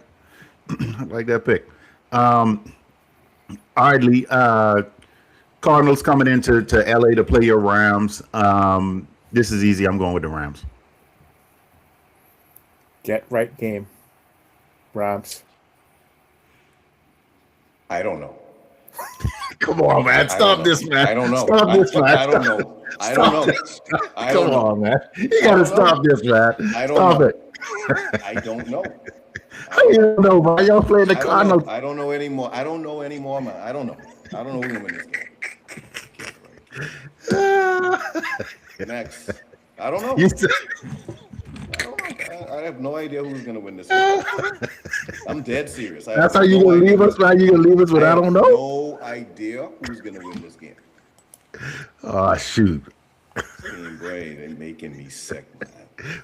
I like that pick. All right, Lee. Cardinals coming into LA to play your Rams. This is easy. I'm going with the Rams. Get right game. Rams. I don't know. Come on, man. I don't Stop know. this, man. I don't know. Stop this, man. I don't know. I don't know. I Come don't know. on, man. You gotta stop this, man. I don't Stop know. it. I don't know. How you don't know, man? Y'all playing the I don't Cardinals. know. I don't know anymore. I don't know anymore, man. I don't know. I don't know who's gonna win this game. Next. I don't know. You said- I don't know. I have no idea who's gonna win this game. I'm dead serious. That's how you gonna leave us, man? You gonna leave us with I don't know? No idea who's gonna win this game. Oh, shoot. Team Bray, they're making me sick, man.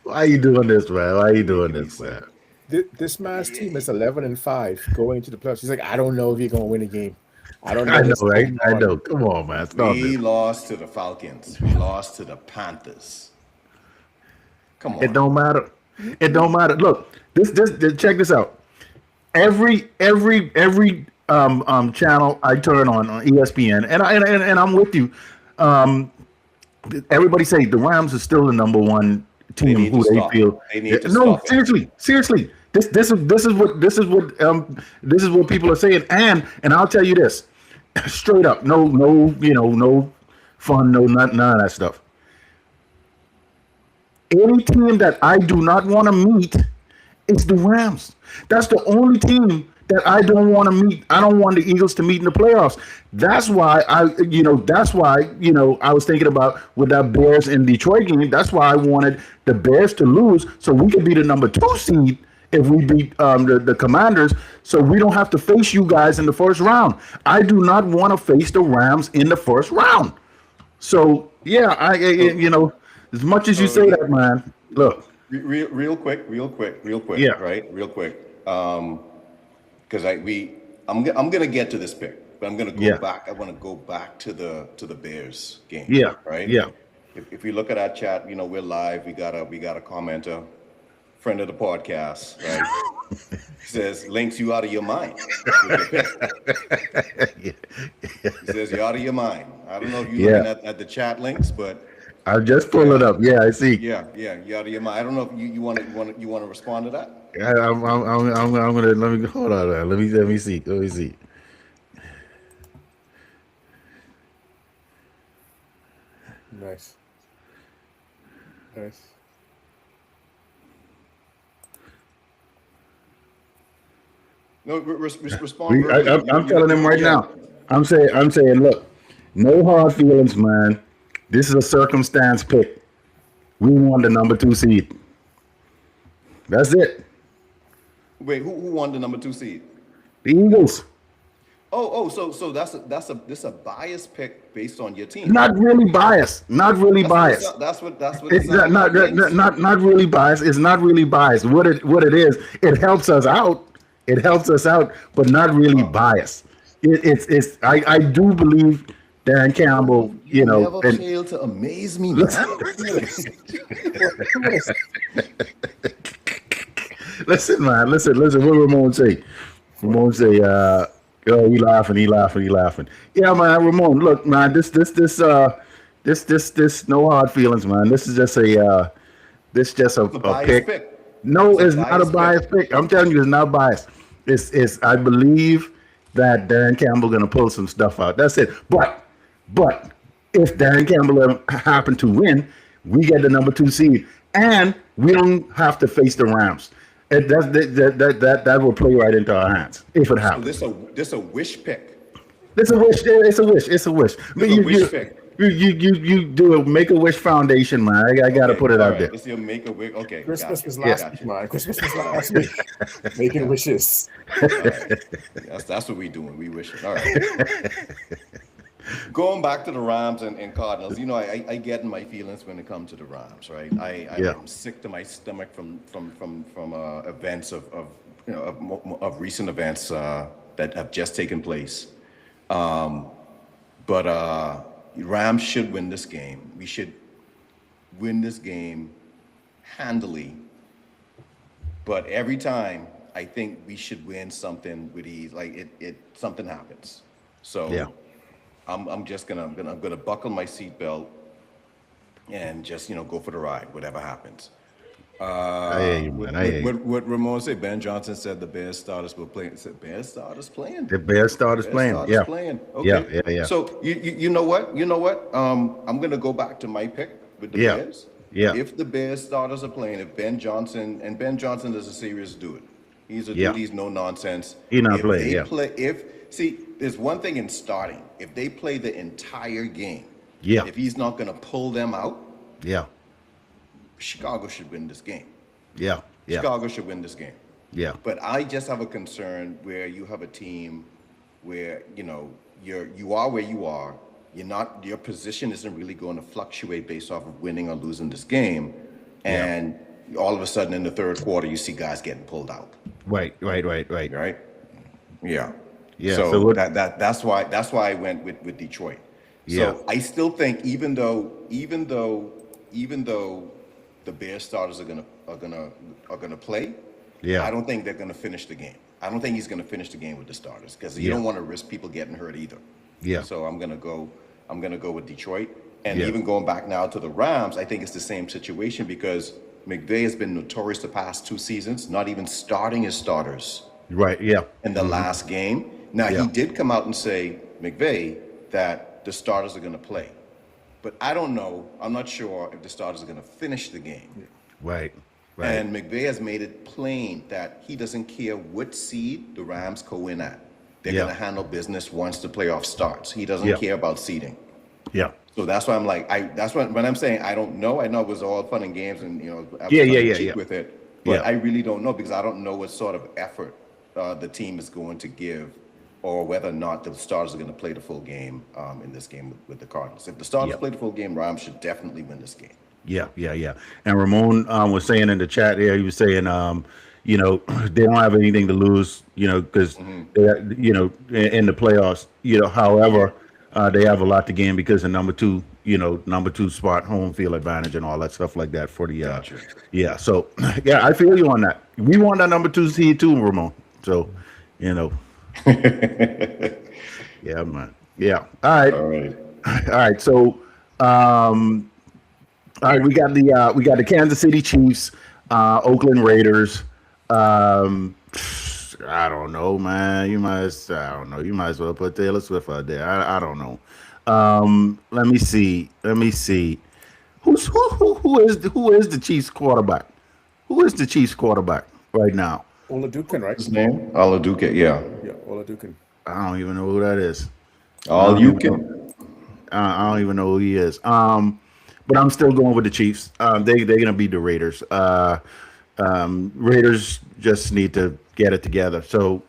Why you doing this, man? Why you doing this, man? This man's team is 11-5 going into the playoffs. He's like, I don't know if you're going to win a game. I don't know. I know, what's right? going I on." know. Come on, man. Stop We it. lost to the Falcons. We lost to the Panthers. Come on. It don't matter. It don't matter. Look, this check this out. Every channel I turn on ESPN, and I'm with you. Everybody say the Rams are still the number one team need who to they stop. feel. They need to No, stop it. seriously. This is what people are saying, and I'll tell you this, straight up, no fun, none of that stuff. Any team that I do not want to meet is the Rams. That's the only team that I don't want to meet. I don't want the Eagles to meet in the playoffs. That's why I was thinking about with that Bears in Detroit game. That's why I wanted the Bears to lose so we could be the number 2 seed if we beat the Commanders, so we don't have to face you guys in the first round. I do not want to face the Rams in the first round. So yeah, you know, as much as you say that, man, look, Real quick, yeah, right? Real quick. Because I'm gonna get to this pick, but I'm gonna go yeah, back. I want to go back to the Bears game, yeah, right? yeah, If we look at our chat, you know, we're live. We got a commenter, friend of the podcast, right? He says, "Links, you out of your mind." With your pick. He says, "You're out of your mind." I don't know if you're looking yeah. at the chat links, but I just pull it yeah, up. Yeah, I see. you're out of your mind. I don't know if you want to respond to that. I'm gonna let me hold on. Let me see. Let me see. Nice. Nice. No, respond. I'm telling him right now. I'm saying, look, no hard feelings, man. This is a circumstance pick. We won the number 2 seed. That's it. Wait, who won the number 2 seed? The Eagles. So this a biased pick based on your team. Not really biased. Not really biased. That's what It's not really biased. It's not really biased. What it is, it helps us out. It helps us out, but not really biased. I do believe Dan Campbell, you know, never and fail to amaze me, man. listen, man, listen. What Ramon say? Ramon say, "Oh, he laughing. Yeah, man, Ramon. Look, man, this, no hard feelings, man. This is just a biased pick. pick. No, It's it's a not a biased biased pick. I'm telling you, it's not biased. It's. I believe that Dan Campbell gonna pull some stuff out. That's it. But if Dan Campbell happen to win, we get the number 2 seed, and we don't have to face the Rams. That will play right into our hands if it So happens. this a wish pick. It's a wish. It's a wish. It's a wish. This a wish pick. You do a Make-A-Wish Foundation, man. I gotta put it all out right. there. It's your make a wish. Okay, Christmas was gotcha. last Gotcha. week, man. Christmas was last week. Making wishes. All right. That's what we doing. We wishing. All right. Going back to the Rams and Cardinals, you know, I get in my feelings when it comes to the Rams, right? I'm sick to my stomach from events of you know of recent events that have just taken place. But Rams should win this game. We should win this game handily. But every time I think we should win something with ease, like something happens. So Yeah. I'm just gonna buckle my seatbelt and just go for the ride, whatever happens. I hear you, man. I hear you. What Ramon said, Ben Johnson said the Bears starters were playing. Said Bears starters playing. The Bears starters playing. Starters Yeah. playing. Okay. Yeah. So you know what? You know what? I'm gonna go back to my pick with the Yeah. Bears. Yeah. If the Bears starters are playing, if Ben Johnson is a serious dude. He's a Yeah. dude. He's no nonsense. He not If playing, they yeah. See, there's one thing in starting. If they play the entire game, Yeah. if he's not gonna pull them out, Yeah. Chicago should win this game. Yeah. Yeah. Chicago should win this game. Yeah. But I just have a concern where you have a team where you are where you are. Your position isn't really going to fluctuate based off of winning or losing this game, and all of a sudden in the third quarter you see guys getting pulled out. Right. Right? Yeah. Yeah, So, so what- that's why I went with Detroit. Yeah. So I still think even though the Bears starters are gonna play, Yeah. I don't think they're gonna finish the game. I don't think he's gonna finish the game with the starters because you Yeah. don't want to risk people getting hurt either. Yeah. So I'm gonna go with Detroit. And Yeah. even going back now to the Rams, I think it's the same situation because McVay has been notorious the past 2 seasons, not even starting his starters Right. Yeah. in the last game. Now, Yeah. he did come out and say, McVay, that the starters are going to play. But I don't know. I'm not sure if the starters are going to finish the game. Right. And McVay has made it plain that he doesn't care what seed the Rams go in at. They're Yeah. going to handle business once the playoff starts. He doesn't Yeah. care about seeding. Yeah. So that's why I'm like, that's when I'm saying I don't know. I know it was all fun and games, and I was Yeah, tongue in yeah, cheek yeah. with it. But Yeah. I really don't know because I don't know what sort of effort the team is going to give, or whether or not the starters are going to play the full game in this game with the Cardinals. If the starters Yeah. play the full game, Rams should definitely win this game. Yeah, yeah, yeah. And Ramon was saying in the chat here, he was saying, you know, they don't have anything to lose, you know, because they, you know, in the playoffs, you know. However, they have a lot to gain because of number two spot, home field advantage, and all that stuff like that for the. Gotcha. Yeah. So, yeah, I feel you on that. We want that number two seed too, Ramon. So, you know, yeah, man. Yeah. All right. All right. All right. So, all right, we got the Kansas City Chiefs, Oakland Raiders. I don't know, man. I don't know. You might as well put Taylor Swift out there. I don't know. Let me see. Who is the Chiefs quarterback? Who is the Chiefs quarterback right now? Oladukin, right? His name? Aladuke, yeah. Yeah, Oladukin. I don't even know who that is. All you can. I don't even know who he is. But I'm still going with the Chiefs. They're gonna beat the Raiders. Raiders just need to get it together. So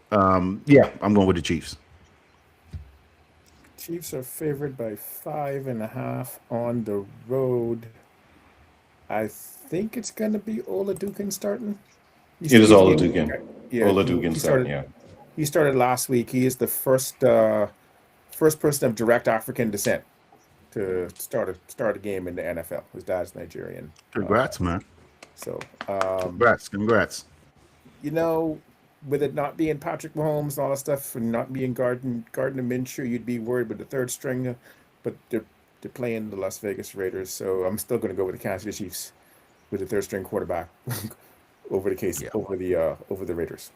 yeah, I'm going with the Chiefs. Chiefs are favored by 5.5 on the road. I think it's going to be Oladukin starting. It is Oladukin. Yeah, Oladukin he starting, yeah. He started last week. He is the first person of direct African descent to start a game in the NFL. His dad's Nigerian. Congrats, man. So, Congrats. you know, with it not being Patrick Mahomes and all that stuff, and not being Gardner Minshew, you'd be worried with the third string. But they're playing the Las Vegas Raiders, so I'm still going to go with the Kansas City Chiefs with the third string quarterback over the Raiders.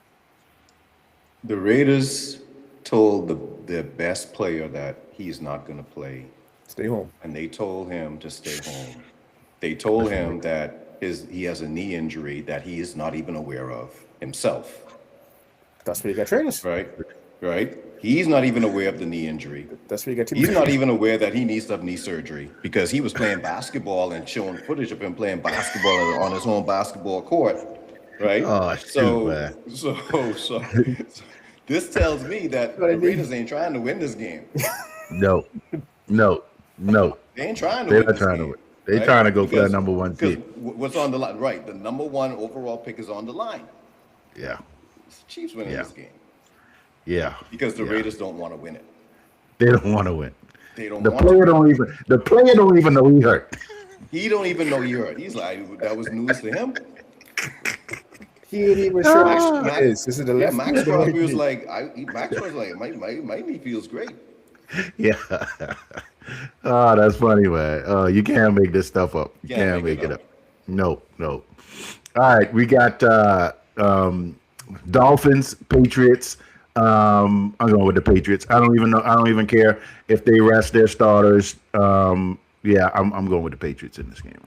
The Raiders told the best player that he's not going to play, Stay home. and they told him to stay home. They told him that he has a knee injury that he is not even aware of himself. That's where you got trainers. Right. He's not even aware of the knee injury. That's where you got. He's not even aware that he needs to have knee surgery because he was playing basketball and showing footage of him playing basketball on his own basketball court. Right. Oh, so this tells me that the Raiders ain't trying to win this game. No. They ain't trying to They're win not this trying to game. win. They're trying to go for that number one seed. What's on the line? Right. The number one overall pick is on the line. Yeah. It's the Chiefs winning this game. Yeah. Because the Raiders don't want to win it. They don't want to win. They don't The want player to. don't even know he hurt. He don't even know he hurt. He's like, that was news to him. He ain't even sure what Max- it is. This is the left. Max or the probably right was knee? like, my knee feels great. Yeah. Oh, that's funny, man. Oh, you can't make this stuff up. You can't make it up. No. All right, we got Dolphins, Patriots. I'm going with the Patriots. I don't even care if they rest their starters. Yeah, I'm going with the Patriots in this game.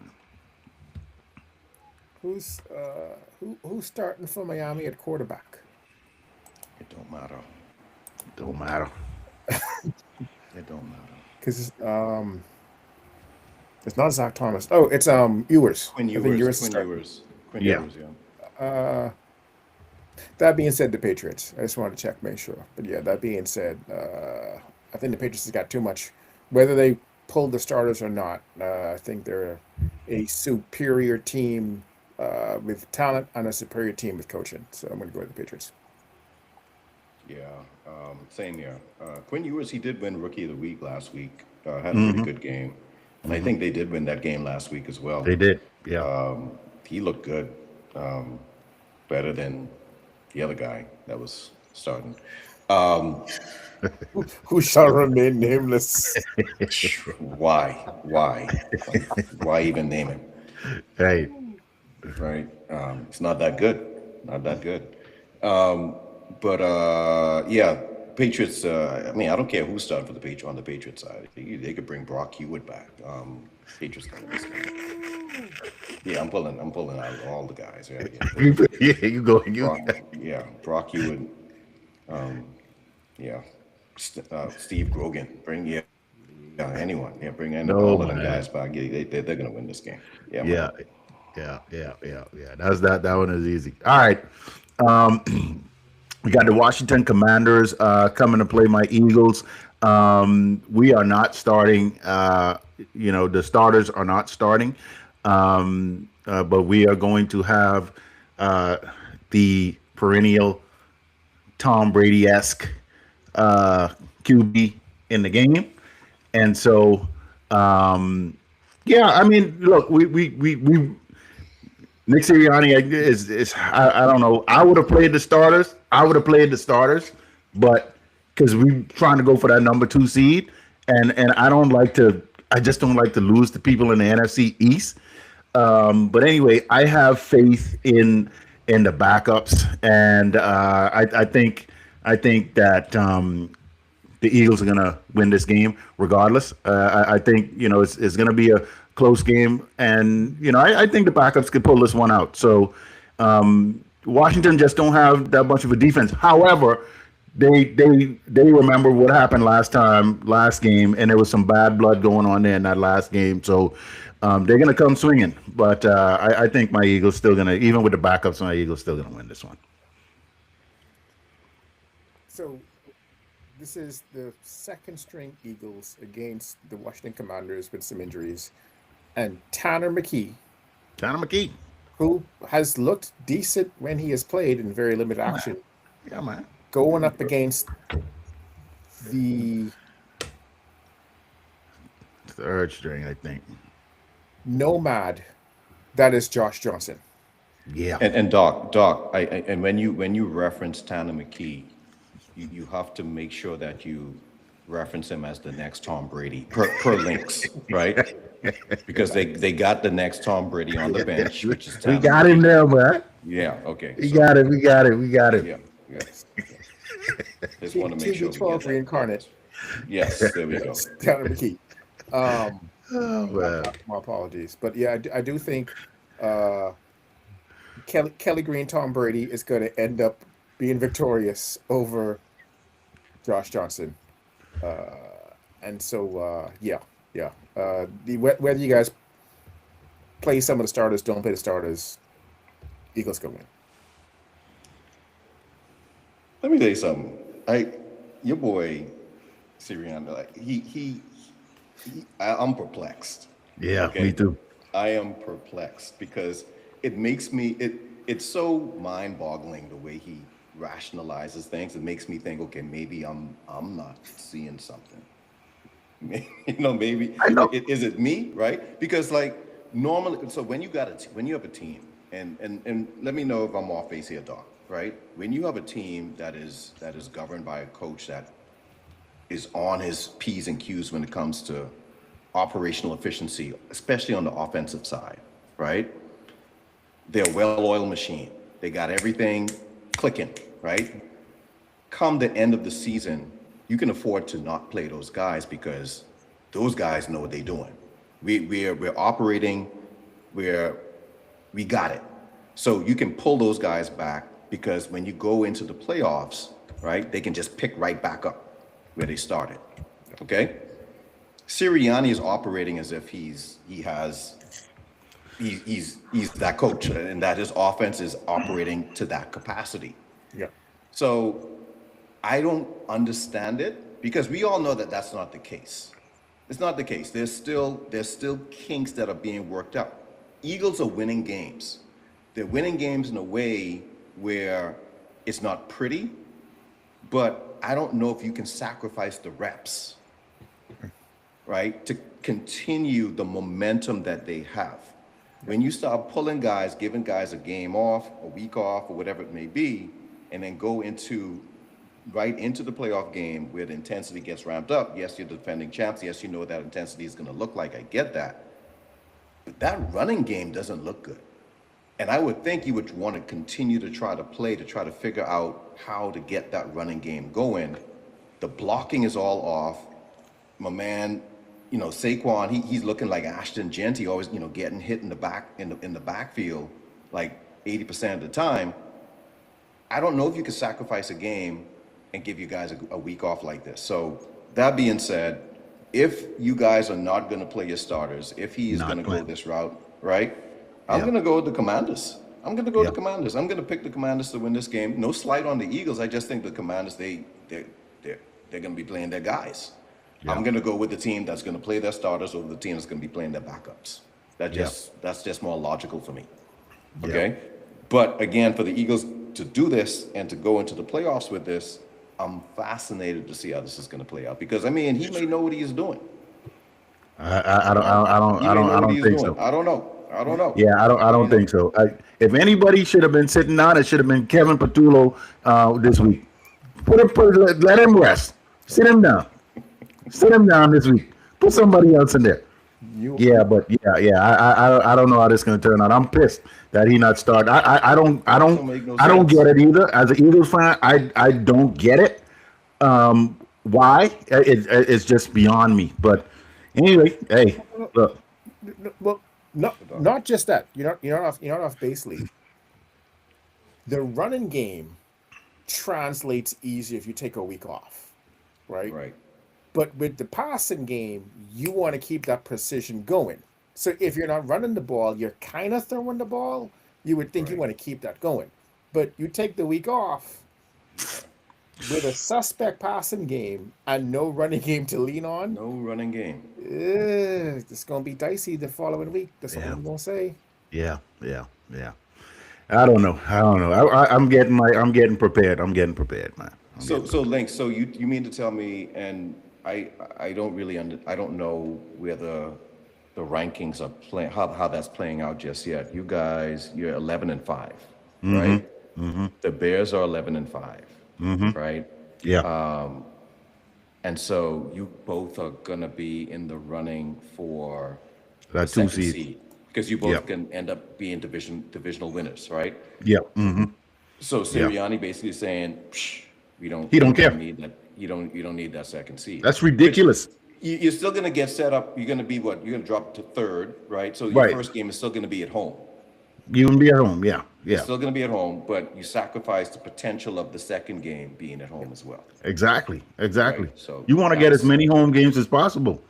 Who's starting for Miami at quarterback? It don't matter. Don't matter. It don't matter. Because it's not Zach Thomas. Oh, it's Ewers. Quinn I think Ewers. is starting. Quinn Yeah. Ewers, yeah. That being said, the Patriots. I just wanted to check, make sure. But yeah, that being said, I think the Patriots has got too much. Whether they pulled the starters or not, I think they're a superior team with talent and a superior team with coaching. So I'm going to go with the Patriots. Yeah, same here. Quinn Ewers, he did win Rookie of the Week last week. Had a pretty good game. And I think they did win that game last week as well. They did. Yeah. He looked good. Better than the other guy that was starting. Who shall remain nameless? Why? Why even name him? Hey. Right? It's not that good. Yeah, Patriots. I mean, I don't care who's starting for the Patriots on the Patriots side. They could bring Brock Hewitt back. Patriots gonna win this game. Yeah, I'm pulling out all the guys. Yeah, you go. Brock Hewitt. Steve Grogan. Bring anyone. Yeah, bring all of them guys back. They're gonna win this game. Yeah. Yeah. That one is easy. All right. We got the Washington Commanders coming to play my Eagles. We are not starting. The starters are not starting, but we are going to have uh, the perennial Tom Brady esque QB in the game, and so yeah. I mean, look, we Nick Sirianni is I don't know. I would have played the starters. But because we trying to go for that number 2 seed, and I don't like to. I just don't like to lose to people in the NFC East. But anyway, I have faith in the backups, and I think that the Eagles are going to win this game regardless. I think it's going to be a close game, and I think the backups could pull this one out. So Washington just don't have that much of a defense. However, they remember what happened last game, and there was some bad blood going on there in that last game. So they're going to come swinging. But I think my Eagles still going to, even with the backups, my Eagles still going to win this one. So this is the second string Eagles against the Washington Commanders with some injuries. And Tanner McKee, who has looked decent when he has played in very limited action, Yeah, man. going up against the Third string, I think. nomad that is Josh Johnson. Yeah. And Doc, and when you reference Tanner McKee, you have to make sure that you reference him as the next Tom Brady per links, right? Because they got the next Tom Brady on the bench, which is We Tanner got him McKee. there, man. Yeah, okay. We so, got it. We got it. Yeah, yeah. Just want to make sure we TB12 get that. reincarnate, Yes, there we go. Tanner McKee. Oh, man. My apologies, but yeah, I do think Kelly Green, Tom Brady is going to end up being victorious over Josh Johnson, and so yeah. Whether you guys play some of the starters, don't play the starters, Eagles go win. Let me tell you something. Your boy Sirianni, like I'm perplexed. Yeah, Okay. me too. I am perplexed because it makes me it's so mind-boggling the way he rationalizes things. It makes me think, okay, maybe I'm not seeing something. Maybe I know. is it me, right? Because like normally, so when you have a team, and let me know if I'm off base here, Doc, right? When you have a team that is governed by a coach that is on his P's and Q's when it comes to operational efficiency, especially on the offensive side, right? They're a well-oiled machine. They got everything clicking, right? Come the end of the season, you can afford to not play those guys because those guys know what they're doing. We're operating, we got it. So you can pull those guys back because when you go into the playoffs, right, they can just pick right back up where they started. Okay? Sirianni is operating as if he's that coach and that his offense is operating to that capacity. Yeah. So I don't understand it because we all know that that's not the case. It's not the case. There's still kinks that are being worked out. Eagles are winning games. They're winning games in a way where it's not pretty, but I don't know if you can sacrifice the reps, right, to continue the momentum that they have. When you start pulling guys, giving guys a game off, a week off, or whatever it may be, and then go right into the playoff game where the intensity gets ramped up. Yes, you're defending champs. Yes, you know what that intensity is going to look like. I get that. But that running game doesn't look good. And I would think you would want to continue to try to figure out how to get that running game going. The blocking is all off. My man, Saquon, he's looking like Ashton Genty, always, getting hit in the backfield like 80% of the time. I don't know if you could sacrifice a game and give you guys a week off like this. So that being said, if you guys are not going to play your starters, if he is going to go this route, right? I'm Yeah. going to go with the Commanders. I'm going to go with Yeah. the Commanders. I'm going to pick the Commanders to win this game. No slight on the Eagles. I just think the Commanders, they're going to be playing their guys. Yeah. I'm going to go with the team that's going to play their starters over the team that's going to be playing their backups. That's just more logical for me. Okay. But again, for the Eagles to do this and to go into the playoffs with this, I'm fascinated to see how this is going to play out because I mean, he may know what he is doing. I don't think so. I don't know. Yeah, I don't think so. If anybody should have been sitting down, it should have been Kevin Patullo this week. Let him rest. Sit him down. Sit him down this week. Put somebody else in there. I don't know how this is going to turn out. I'm pissed that he not start. I don't get it either. As an Eagles fan, I don't get it. Why? It's just beyond me. But anyway, hey, look. Well, not just that. You're not off base, Lee. The running game translates easier if you take a week off, right? Right. But with the passing game, you want to keep that precision going. So if you're not running the ball, you're kind of throwing the ball. You would think you want to keep that going. But you take the week off with a suspect passing game and no running game to lean on. No running game. It's going to be dicey the following week. That's what I'm going to say. Yeah. I don't know. I'm getting prepared. I'm getting prepared, man. So Link, so you mean to tell me, and I don't really I don't know where the rankings are playing, how that's playing out just yet. You guys, you're 11-5, right? Mm-hmm. The Bears are 11-5, right? Yeah. And so you both are gonna be in the running for That the 2 second seed. because you both can end up being divisional winners, right? Yeah. Mm-hmm. So Sirianni basically saying, he don't care. need that. You don't need that second seed. That's ridiculous. You're still going to get set up. You're going to be what? You're going to drop to third, right? So your first game is still going to be at home. You can be at home. Yeah. You're still going to be at home, but you sacrifice the potential of the second game being at home as well. Exactly. Right, so you want to get as many home games as possible.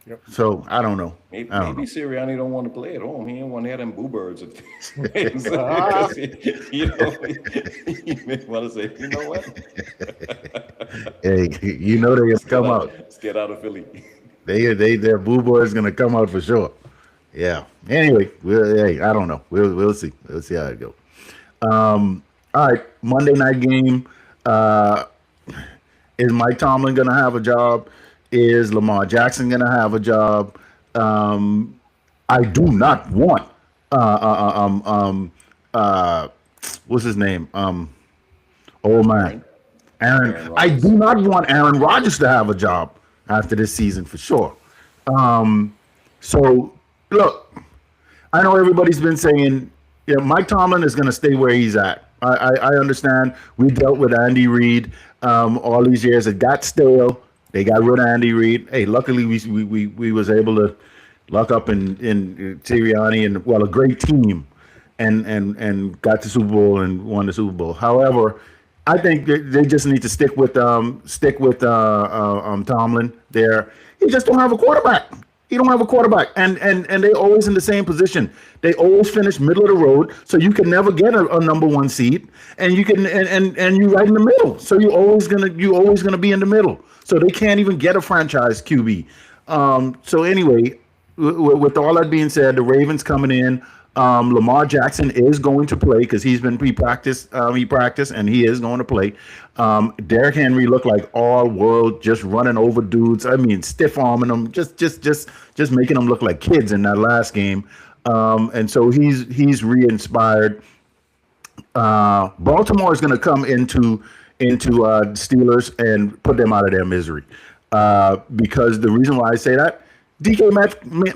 Yep. So I don't know. Maybe Sirianni Sirianni don't want to play at home. He don't want to have them boo birds of things. Because he may want to say, you know what? Hey, you know they're gonna come out. Let's get out of Philly. Their boo boy is gonna come out for sure. Yeah. Anyway, I don't know. We'll see. We'll see how it goes. All right, Monday night game. Is Mike Tomlin gonna have a job? Is Lamar Jackson gonna have a job? I do not want what's his name? Oh man, Aaron. I do not want Aaron Rodgers to have a job after this season for sure. So look, I know everybody's been saying, Mike Tomlin is going to stay where he's at. I understand. We dealt with Andy Reid all these years. It got stale. They got rid of Andy Reid. Hey, luckily we was able to lock up in Sirianni and a great team, and got the Super Bowl and won the Super Bowl. However, I think they just need to stick with Tomlin. There, he just don't have a quarterback. He don't have a quarterback, and they always in the same position. They always finish middle of the road, so you can never get a number one seed, and you can and you right in the middle. So you always gonna be in the middle. So they can't even get a franchise QB. So anyway, with all that being said, the Ravens coming in. Lamar Jackson is going to play because he practiced and he is going to play. Derrick Henry looked like all world, just running over dudes. I mean, stiff arming them, just making them look like kids in that last game. And so he's re-inspired. Baltimore is going to come into Steelers and put them out of their misery. Because the reason why I say that, DK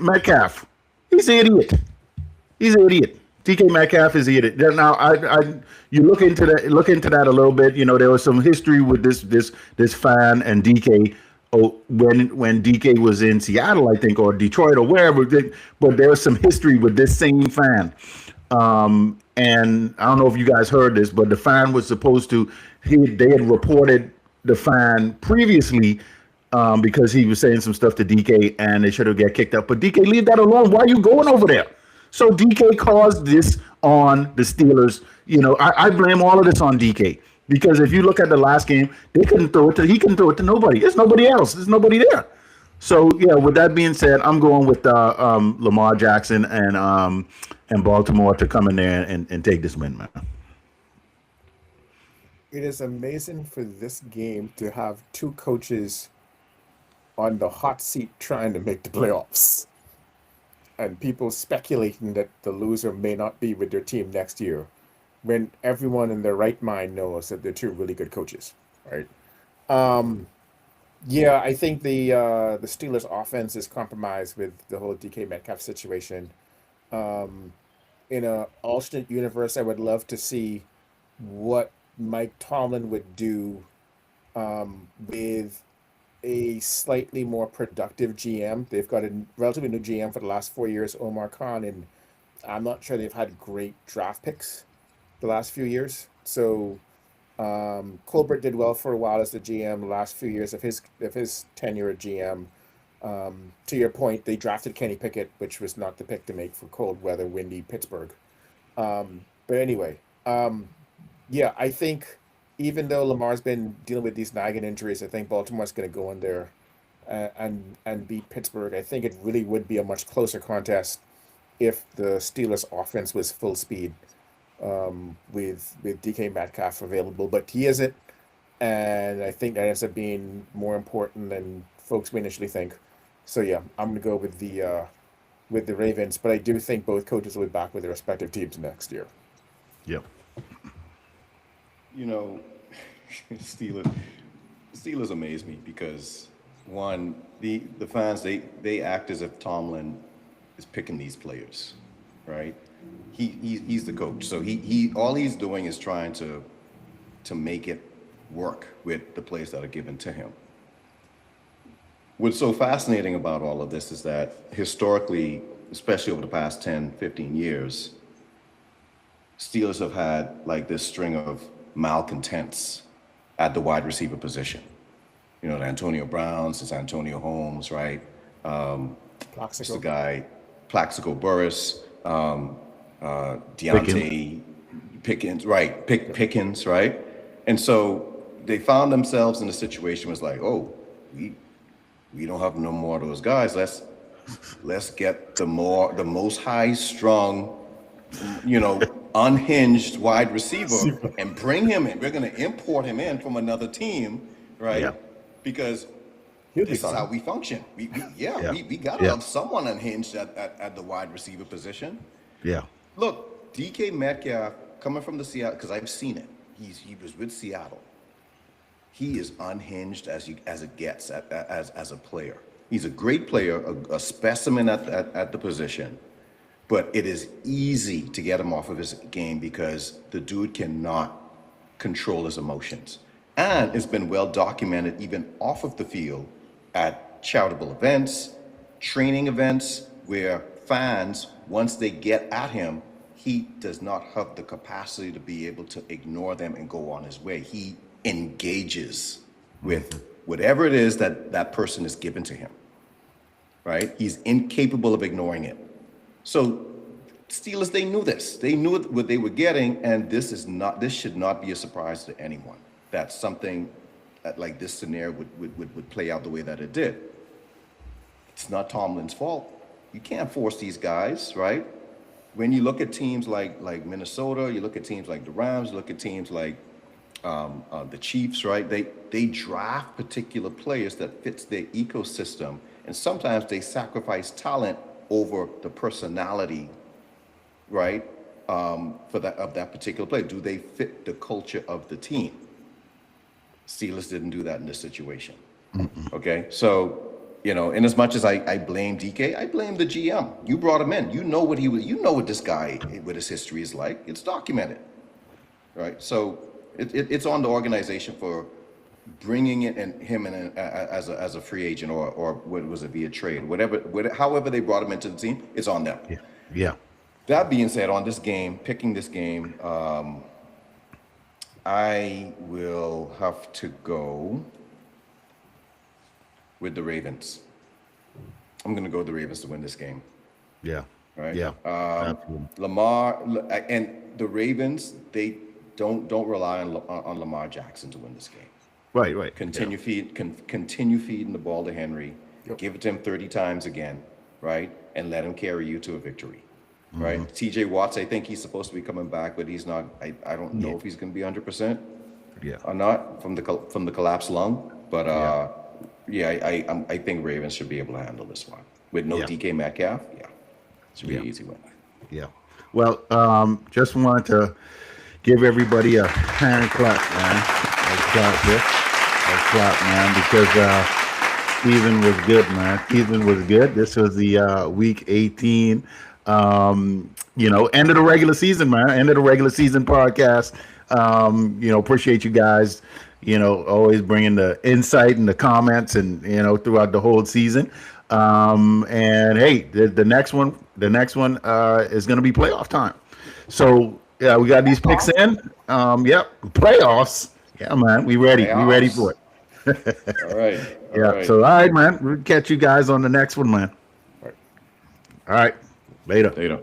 Metcalf, he's an idiot. He's an idiot. DK Metcalf is an idiot. Now, you look into that a little bit. There was some history with this fan and DK. When DK was in Seattle, I think, or Detroit, or wherever. But there was some history with this same fan. And I don't know if you guys heard this, but the fan was supposed to. They had reported the fan previously. Because he was saying some stuff to DK and they should have got kicked out. But DK, leave that alone. Why are you going over there? So DK caused this on the Steelers. I blame all of this on DK because if you look at the last game, they couldn't throw it to he couldn't throw it to nobody. There's nobody else. There's nobody there. So yeah, with that being said, I'm going with Lamar Jackson and Baltimore to come in there and take this win, man. It is amazing for this game to have two coaches on the hot seat trying to make the playoffs, and people speculating that the loser may not be with their team next year, when everyone in their right mind knows that they're two really good coaches, right? Yeah, I think the Steelers' offense is compromised with the whole DK Metcalf situation. Um, in a alternate universe, I would love to see what Mike Tomlin would do with a slightly more productive GM. They've got a relatively new GM for the last 4 years, Omar Khan, and I'm not sure they've had great draft picks the last few years. So Colbert did well for a while as the GM the last few years of his tenure at GM. To your point, they drafted Kenny Pickett, which was not the pick to make for cold weather, windy Pittsburgh. But anyway, yeah, I think even though Lamar's been dealing with these nagging injuries, I think Baltimore's going to go in there and beat Pittsburgh. I think it really would be a much closer contest if the Steelers' offense was full speed with DK Metcalf available, but he isn't, and I think that ends up being more important than folks may initially think. So yeah, I'm going to go with the Ravens, but I do think both coaches will be back with their respective teams next year. Yep. You know, Steelers amaze me because one, the fans they act as if Tomlin is picking these players, right? He's the coach, so he all he's doing is trying to make it work with the players that are given to him. What's so fascinating about all of this is that historically, especially over the past 10, 15 years, Steelers have had like this string of malcontents at the wide receiver position. You know, the Antonio Browns, it's Antonio Holmes, right? What's the guy? Plaxico Burress, Deontay Pickens, right? Pickens, right? And so they found themselves in a situation where it's like, oh, we don't have no more of those guys. Let's get the most high strung, unhinged wide receiver and bring him in. We're going to import him in from another team, right? Yeah. Because this is how we function. We got to have someone unhinged at the wide receiver position. Yeah. Look, DK Metcalf coming from the Seattle, because I've seen it. He was with Seattle. He is unhinged as it gets as a player. He's a great player, a specimen at the position. But it is easy to get him off of his game because the dude cannot control his emotions. And it's been well documented even off of the field at charitable events, training events, where fans, once they get at him, he does not have the capacity to be able to ignore them and go on his way. He engages with whatever it is that person is given to him, right? He's incapable of ignoring it. So Steelers, they knew this. They knew what they were getting, and this should not be a surprise to anyone that something like this scenario would play out the way that it did. It's not Tomlin's fault. You can't force these guys, right? When you look at teams like Minnesota, you look at teams like the Rams, you look at teams like the Chiefs, right? They draft particular players that fits their ecosystem, and sometimes they sacrifice talent over the personality, right? Of that particular player. Do they fit the culture of the team? Steelers didn't do that in this situation. Okay, so in as much as I blame DK, I blame the GM. You brought him in. You know what this guy, what his history is like. It's documented, right? So it's on the organization for bringing him in as a free agent or what was it, via trade, however they brought him into the team, it's on them. Yeah. That being said, on this game, picking this game, I will have to go with the Ravens. I'm going to go with the Ravens to win this game. Yeah. right? Yeah, absolutely. Lamar and the Ravens, they don't rely on Lamar Jackson to win this game. Right, right. Continue feeding the ball to Henry. Yep. Give it to him 30 times again, right? And let him carry you to a victory, right? Mm-hmm. TJ Watts, I think he's supposed to be coming back, but he's not. I don't know if he's going to be 100% Yeah. or not from the collapsed lung. But I think Ravens should be able to handle this one with no Yeah. DK Metcalf. Yeah, should be Yeah. an easy win. Yeah. Well, just wanted to give everybody a hand clap, man. A clap, man, because Steven was good, man. Steven was good. This was the week 18. End of the regular season, man. End of the regular season podcast. Appreciate you guys, always bringing the insight and the comments and, throughout the whole season. And hey, the next one is going to be playoff time. So yeah, we got these picks in. Playoffs. Yeah, man, we ready. We ready for it. All right. Yeah. All right. So all right, man. We'll catch you guys on the next one, man. Right. All right. Later. Later.